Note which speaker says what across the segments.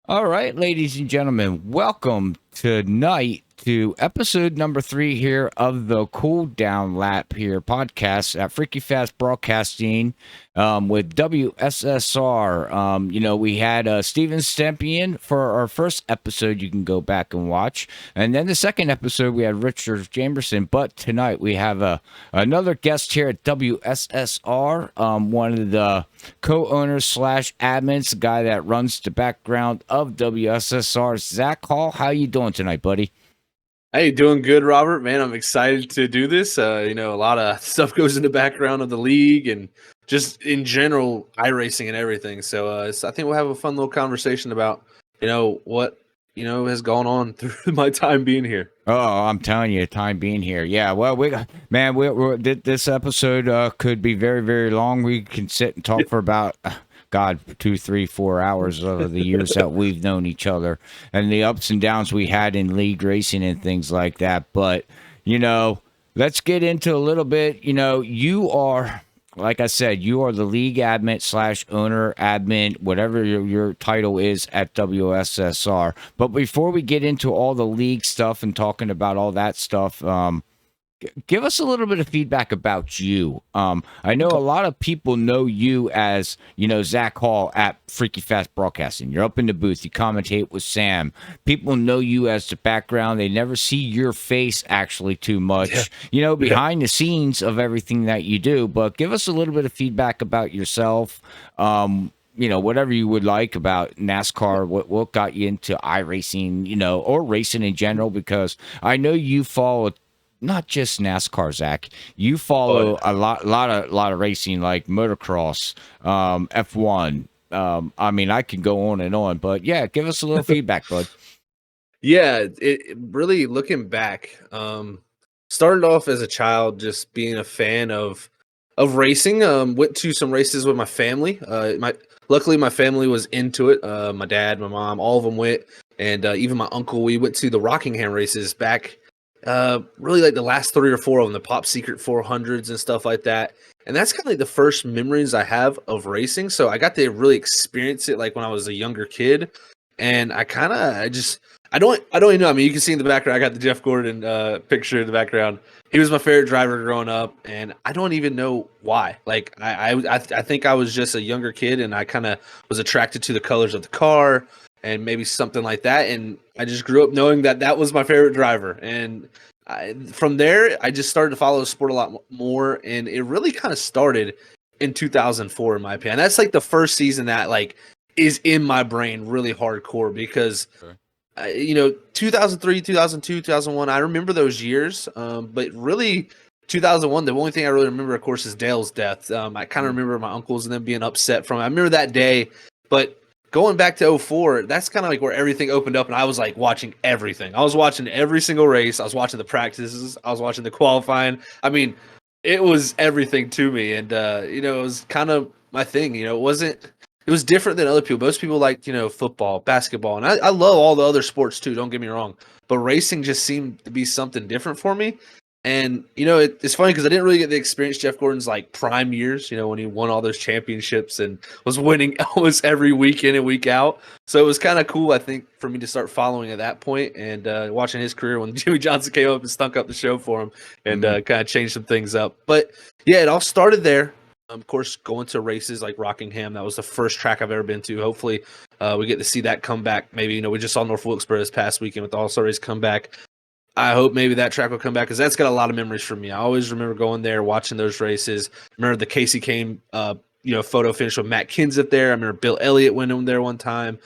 Speaker 1: All right, ladies and gentlemen, welcome tonight to episode number 3 here of the Cool Down Lap here podcast at Freaky Fast Broadcasting with WSSR. We had Steven Stempian for our first episode. You can go back and watch. And then the second episode, we had Richard Jamerson. But tonight we have another guest here at WSSR, one of the co-owners slash admins, the guy that runs the background of WSSR, Zach Hall. How you doing tonight, buddy?
Speaker 2: Hey, doing good, Robert. Man, I'm excited to do this. A lot of stuff goes in the background of the league and just in general iRacing and everything. So I think we'll have a fun little conversation about what has gone on through my time being here.
Speaker 1: Oh, I'm telling you, time being here. Yeah, well, this episode could be very, very long. We can sit and talk for about, God, 2, 3, 4 hours of the years that we've known each other and the ups and downs we had in league racing and things like that. But, let's get into a little bit. You are, like I said, you are the league admin slash owner admin, whatever your title is at WSSR. But before we get into all the league stuff and talking about all that stuff, give us a little bit of feedback about you. I know a lot of people know you as, Zach Hall at Freaky Fast Broadcasting. You're up in the booth. You commentate with Sam. People know you as the background. They never see your face actually too much, behind the scenes of everything that you do. But give us a little bit of feedback about yourself. Whatever you would like about NASCAR, what got you into iRacing, or racing in general, because I know you follow not just NASCAR, Zach. You follow a lot of racing like motocross, F1. I could go on and on, but yeah, give us a little feedback, bud.
Speaker 2: Yeah, it really looking back, started off as a child just being a fan of racing. Went to some races with my family. Luckily my family was into it. My dad, my mom, all of them went, and even my uncle. We went to the Rockingham races back. Really like the last 3 or 4 of them, the Pop Secret 400s and stuff like that. And that's kind of like the first memories I have of racing. So I got to really experience it like when I was a younger kid. And I don't even know. I mean, you can see in the background, I got the Jeff Gordon picture in the background. He was my favorite driver growing up, and I don't even know why. Like I think I was just a younger kid, and I kind of was attracted to the colors of the car and maybe something like that. And I just grew up knowing that that was my favorite driver. And from there, I just started to follow the sport a lot more. And it really kind of started in 2004, in my opinion. That's like the first season that like is in my brain really hardcore because, 2003, 2002, 2001, I remember those years. But really, 2001, the only thing I really remember, of course, is Dale's death. I kind of remember my uncles and them being upset from it. I remember that day, but going back to 04, that's kind of like where everything opened up, and I was like watching everything. I was watching every single race. I was watching the practices. I was watching the qualifying. I mean, it was everything to me, and it was kind of my thing. It was different than other people. Most people liked, football, basketball, and I love all the other sports too. Don't get me wrong, but racing just seemed to be something different for me. And it's funny because I didn't really get to experience Jeff Gordon's like prime years, when he won all those championships and was winning almost every week in and week out. So it was kind of cool, I think, for me to start following at that point and watching his career when Jimmy Johnson came up and stunk up the show for him and kind of changed some things up. But yeah, it all started there. Of course, going to races like Rockingham, that was the first track I've ever been to. Hopefully, we get to see that come back. Maybe, we just saw North Wilkesboro this past weekend with the All-Star race come back. I hope maybe that track will come back because that's got a lot of memories for me. I always remember going there, watching those races. Remember the Casey Kane, photo finish with Matt Kenseth there. I remember Bill Elliott went in there one time.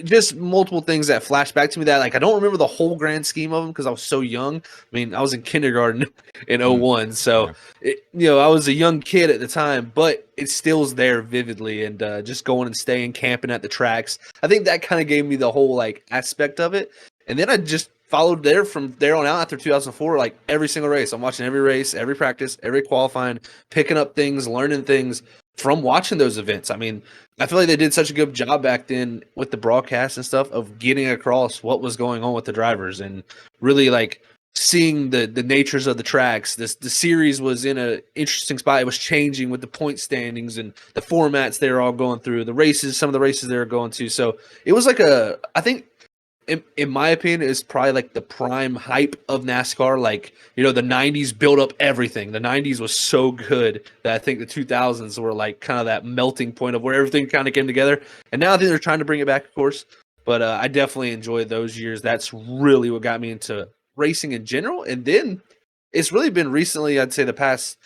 Speaker 2: Just multiple things that flash back to me that, like, I don't remember the whole grand scheme of them because I was so young. I mean, I was in kindergarten in 01. So, I was a young kid at the time, but it still is there vividly. And just going and staying, camping at the tracks. I think that kind of gave me the whole, like, aspect of it. And then I just followed there from there on out after 2004, like every single race. I'm watching every race, every practice, every qualifying, picking up things, learning things from watching those events. I mean, I feel like they did such a good job back then with the broadcast and stuff of getting across what was going on with the drivers and really like seeing the natures of the tracks. The series was in a interesting spot. It was changing with the point standings and the formats they were all going through, the races, some of the races they were going to. So it was like I think in my opinion, is probably like the prime hype of NASCAR. Like, the 90s built up everything. The 90s was so good that I think the 2000s were like kind of that melting point of where everything kind of came together. And now I think they're trying to bring it back, of course. But I definitely enjoyed those years. That's really what got me into racing in general. And then it's really been recently, I'd say the past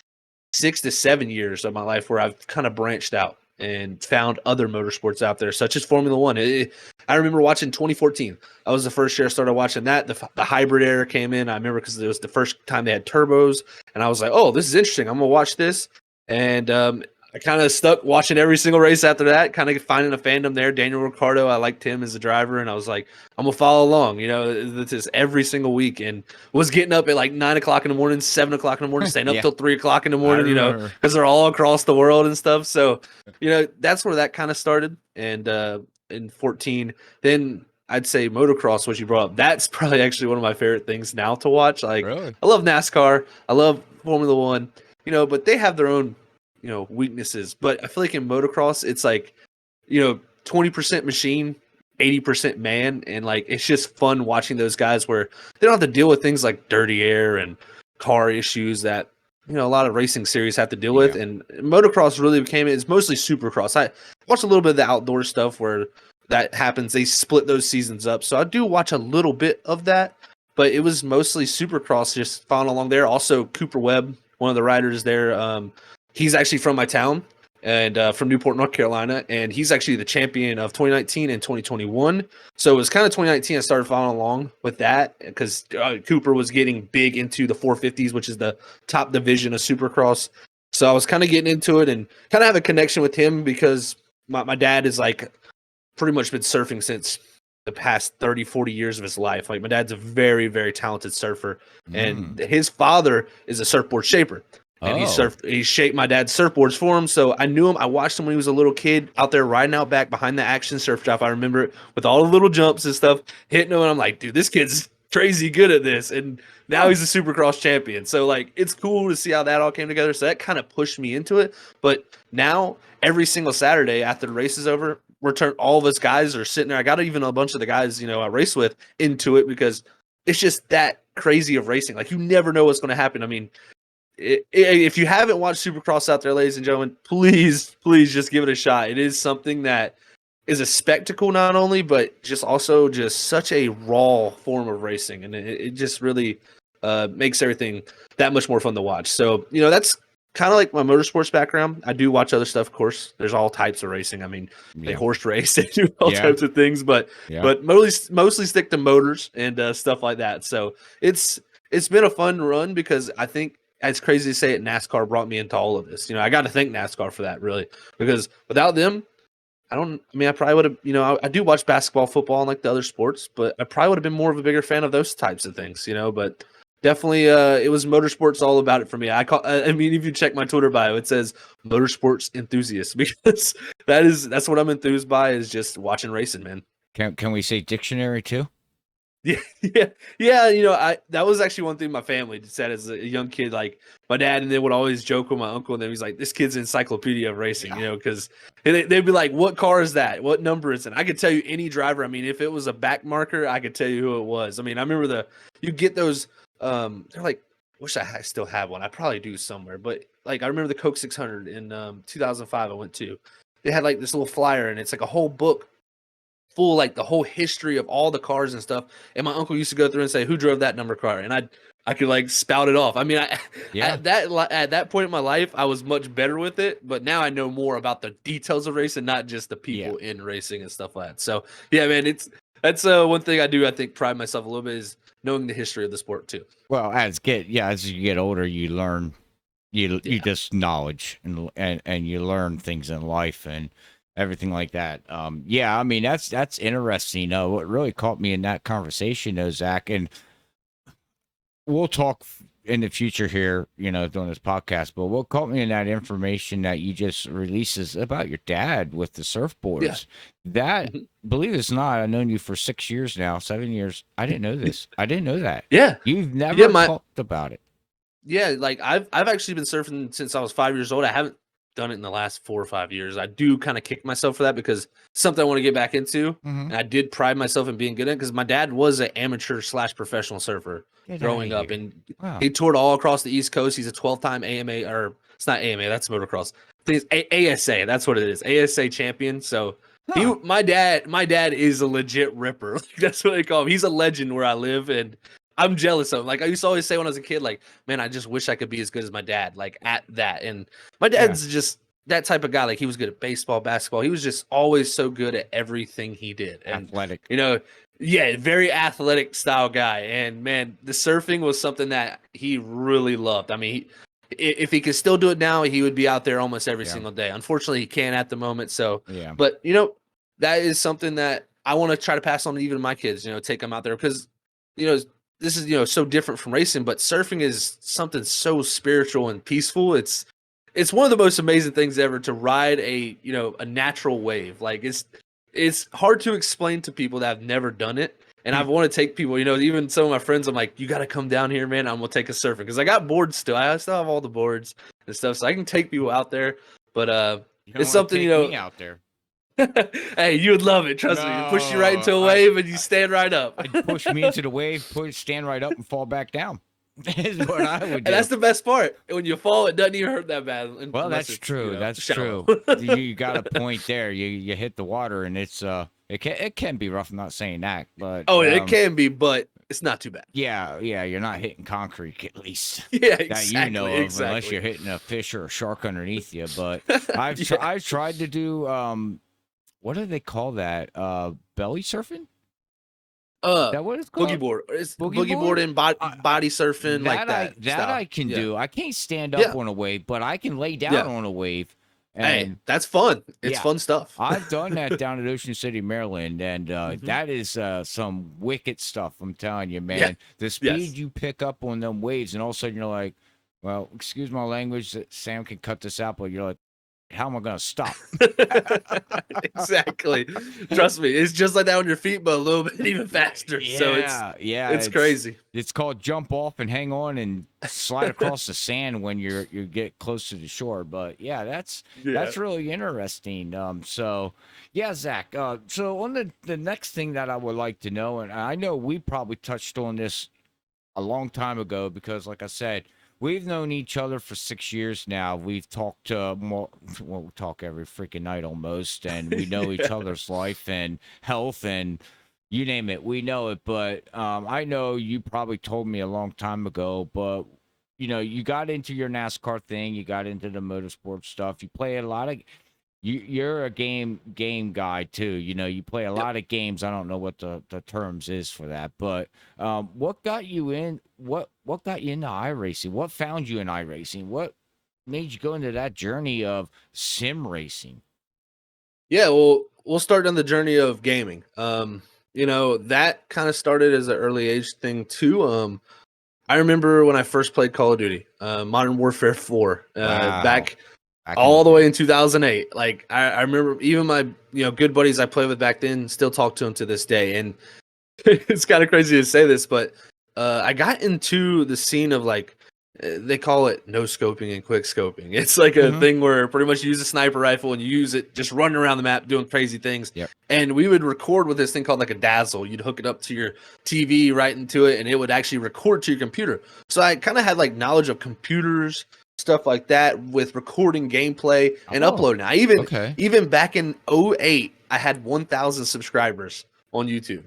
Speaker 2: 6 to 7 years of my life where I've kind of branched out and found other motorsports out there, such as Formula One. I remember watching 2014. That was the first year I started watching that. The hybrid era came in. I remember because it was the first time they had turbos, and I was like, "Oh, this is interesting. I'm gonna watch this." And I kind of stuck watching every single race after that, kind of finding a fandom there. Daniel Ricciardo, I liked him as a driver, and I was like, I'm gonna follow along. This is every single week, and was getting up at like 9 o'clock in the morning, 7 o'clock in the morning, staying up
Speaker 1: Yeah.
Speaker 2: till 3 o'clock in the
Speaker 1: I
Speaker 2: morning.
Speaker 1: remember.
Speaker 2: Because they're all across the world and stuff. So, that's where that kind of started. And in 14, then I'd say motocross, what you brought up. That's probably actually one of my favorite things now to watch. Like,
Speaker 1: Really?
Speaker 2: I love NASCAR, I love Formula One, but they have their own weaknesses. But I feel like in motocross, it's like 20% machine, 80% man, and like it's just fun watching those guys where they don't have to deal with things like dirty air and car issues that a lot of racing series have to deal with.
Speaker 1: Yeah.
Speaker 2: And motocross really became it's mostly supercross. I watch a little bit of the outdoor stuff where that happens. They split those seasons up, so I do watch a little bit of that, but it was mostly supercross, just following along there. Also, Cooper Webb, one of the riders there, he's actually from my town and from Newport, North Carolina, and he's actually the champion of 2019 and 2021. So it was kind of 2019 I started following along with that because Cooper was getting big into the 450s, which is the top division of Supercross. So I was kind of getting into it and kind of have a connection with him because my dad is like pretty much been surfing since the past 30, 40 years of his life. Like my dad's a very, very talented surfer, and his father is a surfboard shaper. And he shaped my dad's surfboards for him. So I knew him. I watched him when he was a little kid out there riding out back behind the Action Surf Shop. I remember it with all the little jumps and stuff, hitting him. And I'm like, dude, this kid's crazy good at this. And now he's a Supercross champion. So like, it's cool to see how that all came together. So that kind of pushed me into it. But now every single Saturday after the race is over, all of us guys are sitting there. I got even a bunch of the guys, I race with into it because it's just that crazy of racing. Like you never know what's going to happen. I mean, if you haven't watched Supercross out there, ladies and gentlemen, please just give it a shot. It is something that is a spectacle not only, but just also just such a raw form of racing, and it just really makes everything that much more fun to watch. So that's kind of like my motorsports background. I do watch other stuff, of course. There's all types of racing. I mean, they horse race, they do all types of things, but mostly stick to motors and stuff like that. So it's been a fun run because I think, it's crazy to say it, NASCAR brought me into all of this. I got to thank NASCAR for that, really, because without them, I probably would have, I do watch basketball, football, and like the other sports, but I probably would have been more of a bigger fan of those types of things, but definitely it was motorsports all about it for me. I mean, if you check my Twitter bio, it says motorsports enthusiast because that's what I'm enthused by is just watching racing, man.
Speaker 1: Can we say dictionary too?
Speaker 2: Yeah. That was actually one thing my family said as a young kid. Like my dad and they would always joke with my uncle, and then he's like, "This kid's encyclopedia of racing," because they'd be like, "What car is that? What number is it?" I could tell you any driver. I mean, if it was a back marker, I could tell you who it was. I mean, I remember you get those. They're like, wish I still have one. I probably do somewhere, but like I remember the Coke 600 in 2005. I went to. They had like this little flyer, and it's like a whole book full, like the whole history of all the cars and stuff. And my uncle used to go through and say, "Who drove that number car?" And I could like spout it off. I mean, at that point in my life, I was much better with it, but now I know more about the details of racing, not just the people in racing and stuff like that. So yeah, man, that's one thing I do. I think pride myself a little bit is knowing the history of the sport too.
Speaker 1: Well, as you get older, you learn, you just knowledge and you learn things in life and everything like that. I mean, that's interesting. What really caught me in that conversation though, Zach, and we'll talk in the future here, doing this podcast. But what caught me in that information that you just released is about your dad with the
Speaker 2: Yeah.
Speaker 1: surfboards. That,
Speaker 2: Mhm.
Speaker 1: believe it or not, I've known you for 6 years now, 7 years. I didn't know this. I didn't know that.
Speaker 2: Yeah.
Speaker 1: You've
Speaker 2: Yeah.
Speaker 1: never talked about it.
Speaker 2: Yeah, like I've actually been surfing since I was 5 years old. I haven't done it in the last 4 or 5 years. I do kind of kick myself for that because it's something I want to get back into.
Speaker 1: Mm-hmm.
Speaker 2: And I did pride myself in being good at it because my dad was an amateur / professional surfer
Speaker 1: Get
Speaker 2: growing
Speaker 1: outta
Speaker 2: up,
Speaker 1: here.
Speaker 2: and
Speaker 1: Wow.
Speaker 2: he toured all across the East Coast. He's a 12-time AMA, or it's not AMA, that's motocross. I think it's ASA. That's what it is, ASA champion. So
Speaker 1: Huh.
Speaker 2: my dad is a legit ripper. Like, that's what they call him. He's a legend where I live, and I'm jealous of him. Like I used to always say when I was a kid, like, man, I just wish I could be as good as my dad, like at that. And my dad's just that type of guy. Like he was good at baseball, basketball. He was just always so good at everything he did. And
Speaker 1: Athletic.
Speaker 2: yeah, very athletic style guy. And man, the surfing was something that he really loved. I mean, if he could still do it now, he would be out there almost every single day. Unfortunately, he can't at the moment. So,
Speaker 1: Yeah.
Speaker 2: but that is something that I want to try to pass on to even my kids. Take them out there because this is so different from racing, but surfing is something so spiritual and peaceful. It's one of the most amazing things ever to ride a natural wave. Like it's hard to explain to people that have never done it. And I want to take people, even some of my friends, I'm like, you got to come down here, man. I'm going to take a surfing because I got boards still. I still have all the boards and stuff. So I can take people out there. But it's something,
Speaker 1: me out there.
Speaker 2: Hey, you would love it. Trust me. Push you right into a wave and you stand right up.
Speaker 1: I'd push me into the wave, stand right up and fall back down. Is what I would do.
Speaker 2: And that's the best part. When you fall, it doesn't even hurt that bad.
Speaker 1: Well, that's true. That's
Speaker 2: shallow.
Speaker 1: true. You got a point there. You hit the water, and it can be rough. I'm not saying that, but
Speaker 2: it can be, but it's not too bad.
Speaker 1: Yeah, you're not hitting concrete at least.
Speaker 2: Yeah,
Speaker 1: that you know of, unless you're hitting a fish or a shark underneath you. But I've tried to do what do they call that? Belly surfing? That what it's called?
Speaker 2: Boogie board. It's boogie board and body surfing like that.
Speaker 1: That I can do. I can't stand up on a wave, but I can lay down on a wave. And
Speaker 2: hey, that's fun. It's fun stuff.
Speaker 1: I've done that down at Ocean City, Maryland, and that is some wicked stuff. I'm telling you, man. Yeah. The speed you pick up on them waves, and all of a sudden you're like, well, excuse my language, Sam can cut this out, but you're like, how am I going to stop?
Speaker 2: Exactly. Trust me. It's just like that on your feet, but a little bit even faster.
Speaker 1: Yeah,
Speaker 2: so it's crazy.
Speaker 1: It's called jump off and hang on and slide across the sand when you get close to the shore. But yeah, that's really interesting. So yeah, Zach. So on the next thing that I would like to know, and I know we probably touched on this a long time ago because, like I said, we've known each other for 6 years now. We've talked we talk every freaking night almost, and we know each other's life and health and you name it. We know it. But I know you probably told me a long time ago, but you got into your NASCAR thing. You got into the motorsport stuff. You play a lot of. You're a game guy too. You play a lot of games. I don't know what the terms is for that, but what got you in? What got you into iRacing? What found you in iRacing? What made you go into that journey of sim racing?
Speaker 2: Yeah, well, we'll start on the journey of gaming. That kind of started as an early age thing too. I remember when I first played Call of Duty, Modern Warfare 4, back all the way in 2008. Like I remember even my good buddies I played with back then still talk to them to this day. And it's kind of crazy to say this, but I got into the scene of like they call it no scoping and quick scoping. It's like a thing where pretty much you use a sniper rifle and you use it just running around the map doing crazy things.
Speaker 1: Yep.
Speaker 2: And we would record with this thing called like a dazzle. You'd hook it up to your TV right into it and it would actually record to your computer. So I kind of had like knowledge of computers, stuff like that with recording gameplay and uploading. I even back in 2008, I had 1,000 subscribers on YouTube.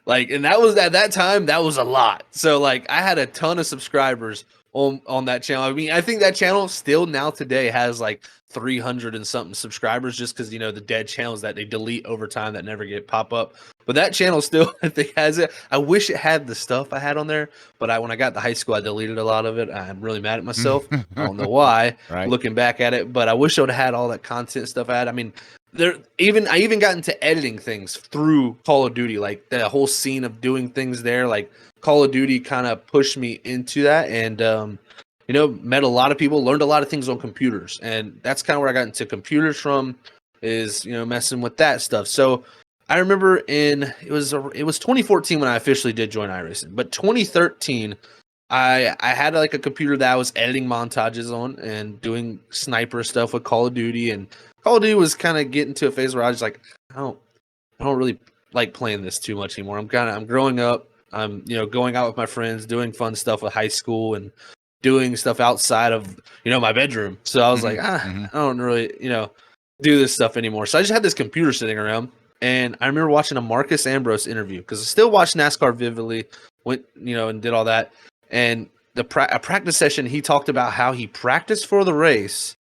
Speaker 2: Like, and that was at that time, that was a lot. So like I had a ton of subscribers on that channel. I mean, I think that channel still now today has like 300 and something subscribers just because, the dead channels that they delete over time that never get pop up. But that channel still, I think, has it. I wish it had the stuff I had on there. But when I got to high school, I deleted a lot of it. I'm really mad at myself. I don't know why, looking back at it. But I wish I would have had all that content stuff I had. I mean, I even got into editing things through Call of Duty, like the whole scene of doing things there. Like Call of Duty kind of pushed me into that, and met a lot of people, learned a lot of things on computers, and that's kind of where I got into computers from, is messing with that stuff. So I remember it was 2014 when I officially did join iRacing, but 2013 I had like a computer that I was editing montages on and doing sniper stuff with Call of Duty, and Call of Duty was kind of getting to a phase where I was like, I don't really like playing this too much anymore. I'm growing up. I'm going out with my friends, doing fun stuff with high school and doing stuff outside of my bedroom. So I was like, I don't really do this stuff anymore. So I just had this computer sitting around, and I remember watching a Marcus Ambrose interview because I still watch NASCAR vividly. Went and did all that, and a practice session, he talked about how he practiced for the race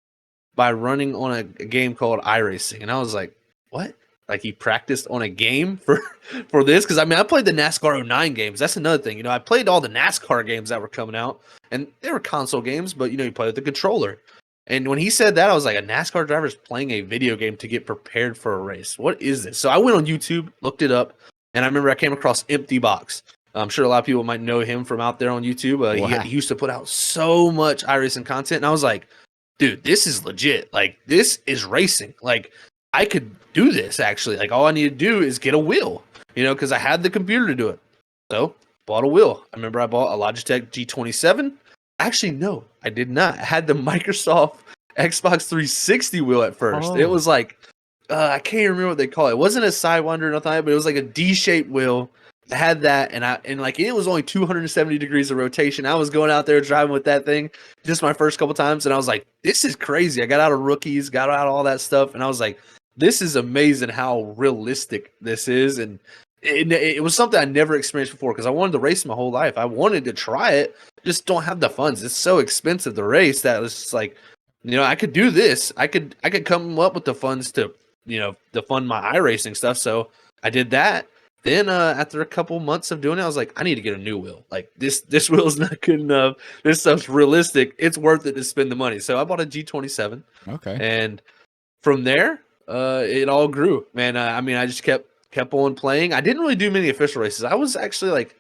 Speaker 2: by running on a game called iRacing, and I was like, what? Like he practiced on a game for this? Because I mean, I played the NASCAR '09 games. That's another thing. I played all the NASCAR games that were coming out, and they were console games, but you play with the controller. And when he said that, I was like, a NASCAR driver is playing a video game to get prepared for a race. What is this? So I went on YouTube, looked it up, and I remember I came across Empty Box. I'm sure a lot of people might know him from out there on YouTube.
Speaker 1: Wow.
Speaker 2: He used to put out so much iRacing content, and I was like, dude, this is legit. Like, this is racing. Like, I could do this, actually. Like, all I need to do is get a wheel, because I had the computer to do it. So, bought a wheel. I remember I bought a Logitech G27. Actually, no, I did not. I had the Microsoft Xbox 360 wheel at first. It was like, I can't even remember what they call it. It wasn't a Sidewinder or nothing, but it was like a D-shaped wheel. I had that, and like it was only 270 degrees of rotation. I was going out there driving with that thing just my first couple times, and I was like, this is crazy. I got out of rookies, got out of all that stuff, and I was like, this is amazing how realistic this is. And it was something I never experienced before because I wanted to race my whole life. I wanted to try it, just don't have the funds. It's so expensive to race that it was just like, I could do this. I could come up with the funds to to fund my iRacing stuff. So I did that. Then after a couple months of doing it, I was like, I need to get a new wheel. Like this wheel is not good enough. This stuff's realistic. It's worth it to spend the money. So I bought a G27.
Speaker 1: Okay.
Speaker 2: And from there, it all grew, man. I mean, I just kept on playing. I didn't really do many official races. I was actually like,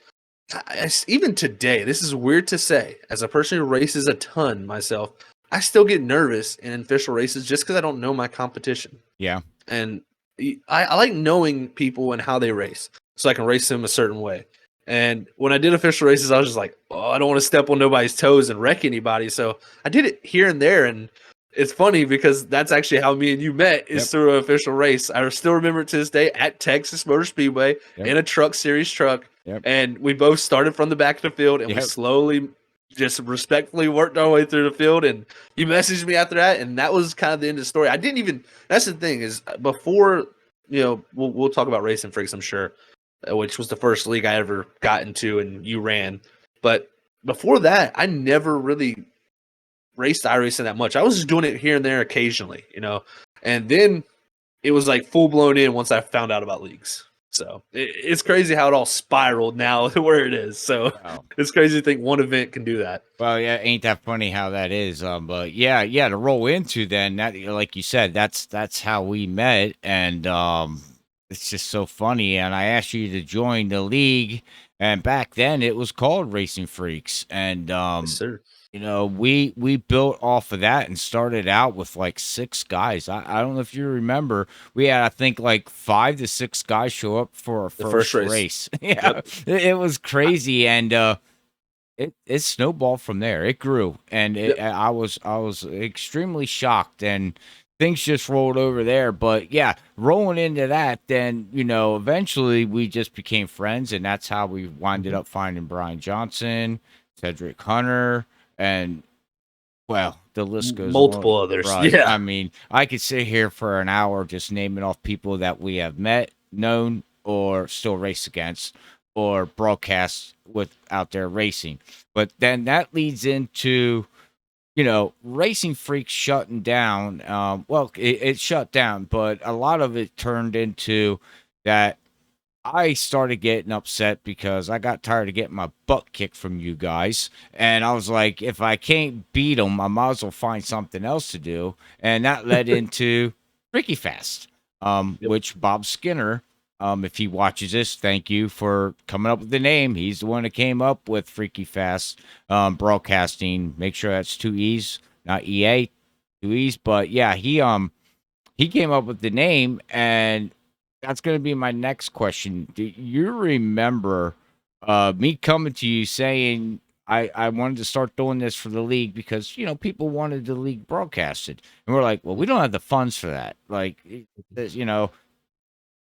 Speaker 2: even today, this is weird to say, as a person who races a ton myself, I still get nervous in official races just because I don't know my competition.
Speaker 1: Yeah.
Speaker 2: And I like knowing people and how they race so I can race them a certain way. And when I did official races, I was just like, oh, I don't want to step on nobody's toes and wreck anybody. So I did it here and there. And it's funny because that's actually how me and you met, is through an official race. I still remember it to this day at Texas Motor Speedway in a truck series truck. And we both started from the back of the field, and we slowly just respectfully worked our way through the field. And you messaged me after that, and that was kind of the end of the story. I didn't even, that's the thing, is before, we'll talk about Racing Freaks, I'm sure, which was the first league I ever got into and you ran. But before that, I never really raced iRacing that much. I was just doing it here and there occasionally, and then it was like full blown in once I found out about leagues. So it's crazy how it all spiraled now to where it is. So It's crazy to think one event can do that.
Speaker 1: Well, yeah, ain't that funny how that is? But yeah, to roll into then that, like you said, that's how we met, and it's just so funny. And I asked you to join the league, and back then it was called Racing Freaks, and
Speaker 2: Yes, sir.
Speaker 1: we built off of that and started out with like 6 guys. I don't know if you remember, we had, I think, like 5 to 6 guys show up for our first race. Yeah, it was crazy, and it snowballed from there. It grew, and I was extremely shocked, and things just rolled over there. But yeah, rolling into that, then eventually we just became friends, and that's how we winded up finding Brian Johnson, Cedric Hunter. And well, the list goes
Speaker 2: multiple
Speaker 1: on.
Speaker 2: Others.
Speaker 1: Right.
Speaker 2: Yeah.
Speaker 1: I mean, I could sit here for an hour just naming off people that we have met, known, or still race against, or broadcast with out there racing. But then that leads into, Racing Freaks shutting down. Well, it shut down, but a lot of it turned into that I started getting upset because I got tired of getting my butt kicked from you guys. And I was like, if I can't beat them, I might as well find something else to do. And that led into Ricky Fest.
Speaker 2: Yep.
Speaker 1: which Bob Skinner, if he watches this, thank you for coming up with the name. He's the one that came up with Freaky Fast Broadcasting. Make sure that's two E's, not EA, two E's. But yeah, he came up with the name, and that's going to be my next question. Do you remember me coming to you saying I wanted to start doing this for the league because people wanted the league broadcasted, and we're like, well, we don't have the funds for that. Like,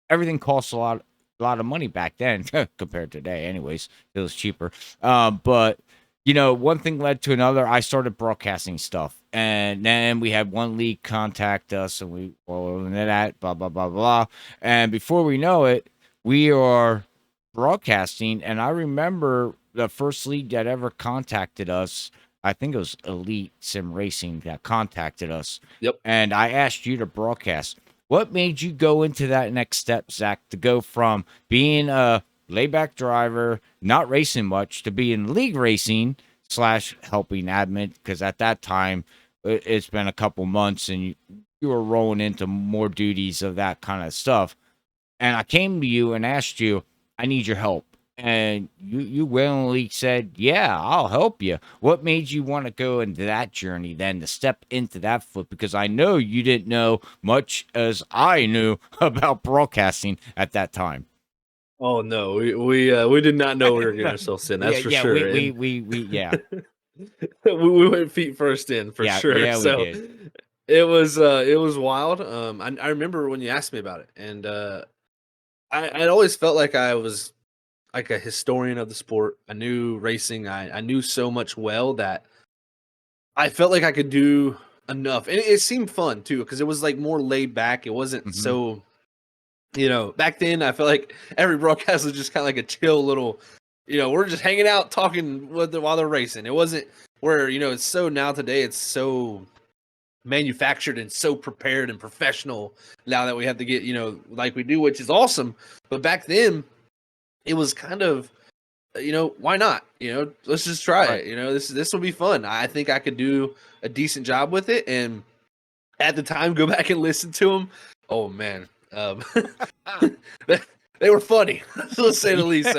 Speaker 1: everything costs a lot of money back then compared to today. Anyways, it was cheaper. But one thing led to another. I started broadcasting stuff, and then we had one league contact us, and we into that blah blah blah blah. And before we know it, we are broadcasting. And I remember the first league that ever contacted us. I think it was Elite Sim Racing that contacted us,
Speaker 2: Yep.
Speaker 1: and I asked you to broadcast. What made you go into that next step, Zach, to go from being a layback driver, not racing much, to being league racing / helping admin? Because at that time, it's been a couple months and you were rolling into more duties of that kind of stuff. And I came to you and asked you, I need your help. And you willingly said, yeah, I'll help you. What made you want to go into that journey then, to step into that foot? Because I know you didn't know much as I knew about broadcasting at that time.
Speaker 2: Oh no, we did not know we were getting ourselves in. That's
Speaker 1: Yeah,
Speaker 2: for
Speaker 1: yeah,
Speaker 2: sure. And
Speaker 1: yeah,
Speaker 2: we went feet first in for
Speaker 1: yeah,
Speaker 2: sure.
Speaker 1: yeah, we
Speaker 2: So
Speaker 1: did.
Speaker 2: it was wild. I remember when you asked me about it, and I always felt like I was like a historian of the sport. I knew racing. I knew so much well that I felt like I could do enough, and it seemed fun too because it was like more laid back. It wasn't
Speaker 1: Hmm.
Speaker 2: so. Back then I felt like every broadcast was just kind of like a chill little. We're just hanging out talking while they're racing. It wasn't where it's so now today. It's so manufactured and so prepared and professional now that we have to get like we do, which is awesome. But back then it was kind of why not? Let's just try
Speaker 1: Right.
Speaker 2: it. This will be fun. I think I could do a decent job with it. And at the time, go back and listen to them. Oh man, they, they were funny. Let's say the least.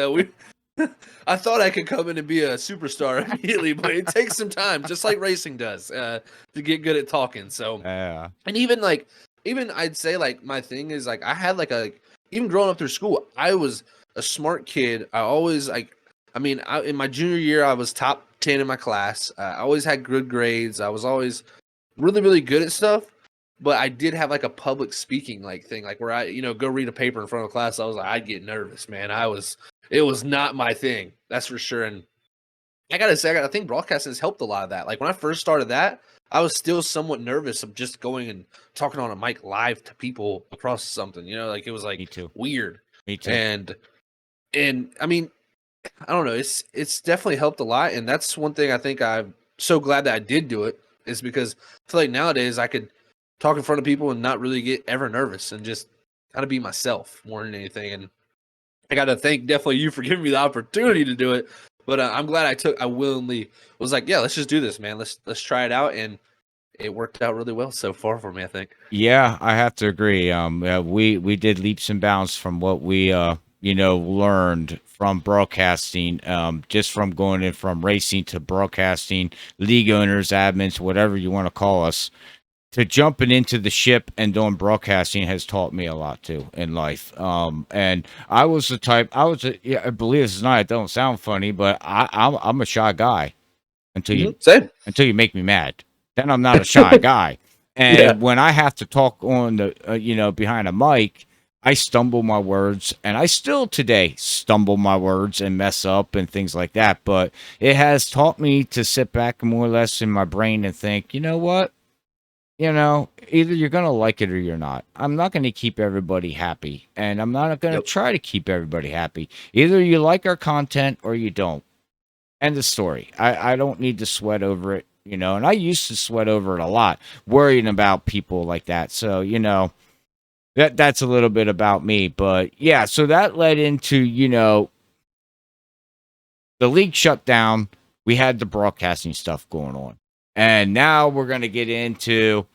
Speaker 2: I thought I could come in and be a superstar immediately, but it takes some time, just like racing does, to get good at talking. So,
Speaker 1: Yeah.
Speaker 2: and even I'd say like my thing is like I had like a even growing up through school, I was a smart kid. I always like, in my junior year, I was top 10 in my class. I always had good grades. I was always really, really good at stuff. But I did have like a public speaking like thing, like where I, go read a paper in front of class. I was like, I'd get nervous, man. It was not my thing. That's for sure. And I gotta say, I think broadcasting has helped a lot of that. Like when I first started that, I was still somewhat nervous of just going and talking on a mic live to people across something. Like it was
Speaker 1: Me
Speaker 2: like
Speaker 1: too.
Speaker 2: weird.
Speaker 1: Me too.
Speaker 2: And I don't know. It's definitely helped a lot, and that's one thing I think I'm so glad that I did do it is because I feel like nowadays I could talk in front of people and not really get ever nervous and just kind of be myself more than anything. And I got to thank definitely you for giving me the opportunity to do it. But I'm glad I willingly was like, yeah, let's just do this, man. Let's try it out, and it worked out really well so far for me. I think.
Speaker 1: Yeah, I have to agree. We did leaps and bounds from what we learned from broadcasting, just from going in from racing to broadcasting, league owners, admins, whatever you want to call us, to jumping into the ship and doing broadcasting has taught me a lot too in life. And I was the type. Yeah, I believe this is not. It don't sound funny, but I'm a shy guy until you
Speaker 2: Same.
Speaker 1: make me mad. Then I'm not a shy guy.
Speaker 2: Yeah.
Speaker 1: And when I have to talk on the behind a mic, I stumble my words, and I still today stumble my words and mess up and things like that. But it has taught me to sit back more or less in my brain and think, you know what? Either you're going to like it or you're not. I'm not going to keep everybody happy, and I'm not going to
Speaker 2: Yep.
Speaker 1: try to keep everybody happy. Either you like our content or you don't. End of story. I don't need to sweat over it, and I used to sweat over it a lot, worrying about people like that. So, that's a little bit about me. But yeah, so that led into, the league shut down. We had the broadcasting stuff going on. And now we're going to get into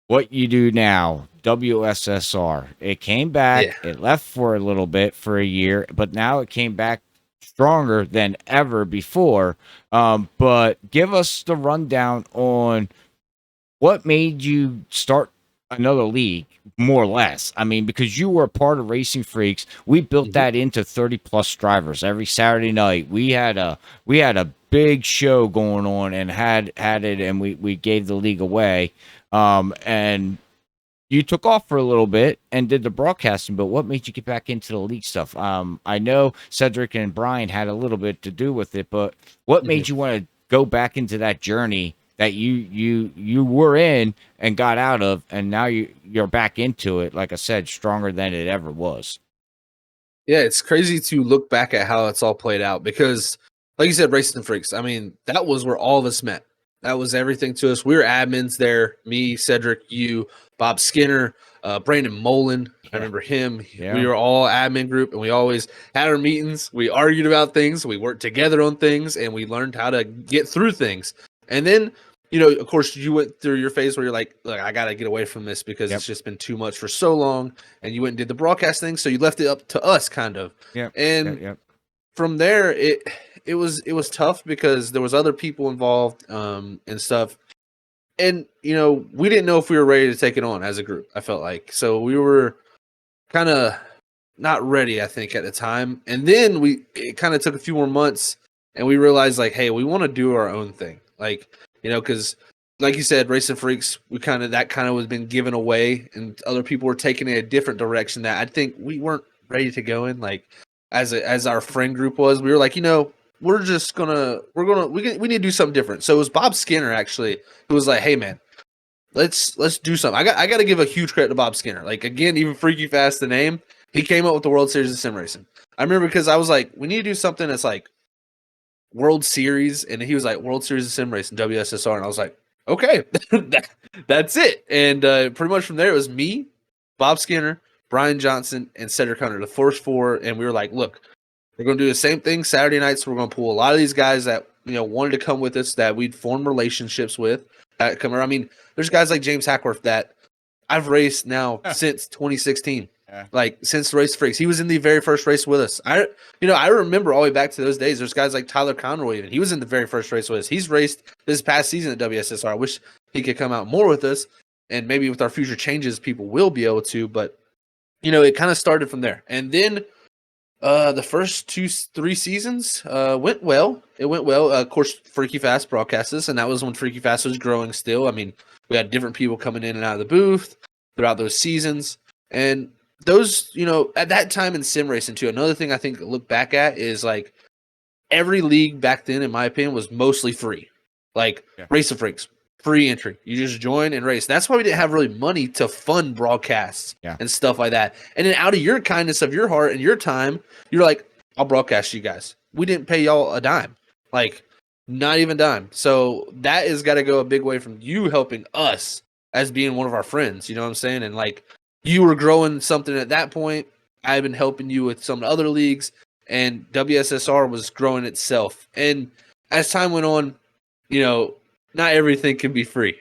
Speaker 1: what you do now, WSSR. It came
Speaker 2: Yeah.
Speaker 1: back, it left for a little bit for a year, but now it came back stronger than ever before. But give us the rundown on what made you start another league, more or less. I mean, because you were a part of Racing Freaks, we built
Speaker 2: Mhm.
Speaker 1: that into 30 plus drivers every Saturday night. We had a big show going on and had it, and we gave the league away. And you took off for a little bit and did the broadcasting, but what made you get back into the league stuff? I know Cedric and Brian had a little bit to do with it, but what
Speaker 2: Mhm.
Speaker 1: made you want to go back into that journey that you were in and got out of, and now you're back into it? Like I said, stronger than it ever was.
Speaker 2: Yeah, it's crazy to look back at how it's all played out because, like you said, Racing Freaks. I mean, that was where all of us met. That was everything to us. We were admins there. Me, Cedric, you, Bob Skinner, Brandon Mullen. I
Speaker 1: Yeah,
Speaker 2: remember him. We
Speaker 1: yeah,
Speaker 2: were all admin group, and we always had our meetings. We argued about things. We worked together on things, and we learned how to get through things. And then, of course, you went through your phase where you're like, "Look, I got to get away from this because
Speaker 1: yep,
Speaker 2: it's just been too much for so long." And you went and did the broadcast thing, so you left it up to us, kind of.
Speaker 1: yep, yep,
Speaker 2: And
Speaker 1: yep.
Speaker 2: from there, it was tough because there was other people involved, and stuff. And we didn't know if we were ready to take it on as a group. I felt like so we were kind of not ready, I think, at the time. And then it kind of took a few more months, and we realized like, hey, we want to do our own thing, like because like you said, Racing Freaks, that kind of was been given away, and other people were taking it a different direction that I think we weren't ready to go in. Like as our friend group was, we were like, we need to do something different. So it was Bob Skinner actually who was like, hey man, let's do something. I got to give a huge credit to Bob Skinner. Like again, even Freaky Fast the name, he came up with the World Series of Sim Racing. I remember because I was like, we need to do something that's like World Series, and he was like World Series of Sim Racing WSSR, and I was like, okay, that's it. And pretty much from there, it was me, Bob Skinner, Brian Johnson, and Cedric Hunter, the first four, and we were like, look, we're going to do the same thing Saturday nights. We're going to pull a lot of these guys that wanted to come with us that we'd form relationships with. Come around. I mean, there's guys like James Hackworth that I've raced now since 2016.
Speaker 1: Yeah.
Speaker 2: Like since Race Freaks, he was in the very first race with us. I remember all the way back to those days. There's guys like Tyler Conroy, even he was in the very first race with us. He's raced this past season at WSSR. I wish he could come out more with us, and maybe with our future changes, people will be able to. But it kind of started from there, and then the first 3 seasons went well. It went well. Of course, Freaky Fast broadcast this, and that was when Freaky Fast was growing still. I mean, we had different people coming in and out of the booth throughout those seasons. And those, at that time in sim racing too, another thing I think to look back at is like every league back then, in my opinion, was mostly free. Like
Speaker 1: Yeah.
Speaker 2: Racing Freaks, free entry. You just join and race. That's why we didn't have really money to fund broadcasts
Speaker 1: Yeah.
Speaker 2: and stuff like that. And then out of your kindness of your heart and your time, you're like, I'll broadcast you guys. We didn't pay y'all a dime. Like, not even dime. So that has got to go a big way from you helping us as being one of our friends. You know what I'm saying? And like you were growing something at that point. I've been helping you with some other leagues, and WSSR was growing itself. And as time went on, not everything can be free.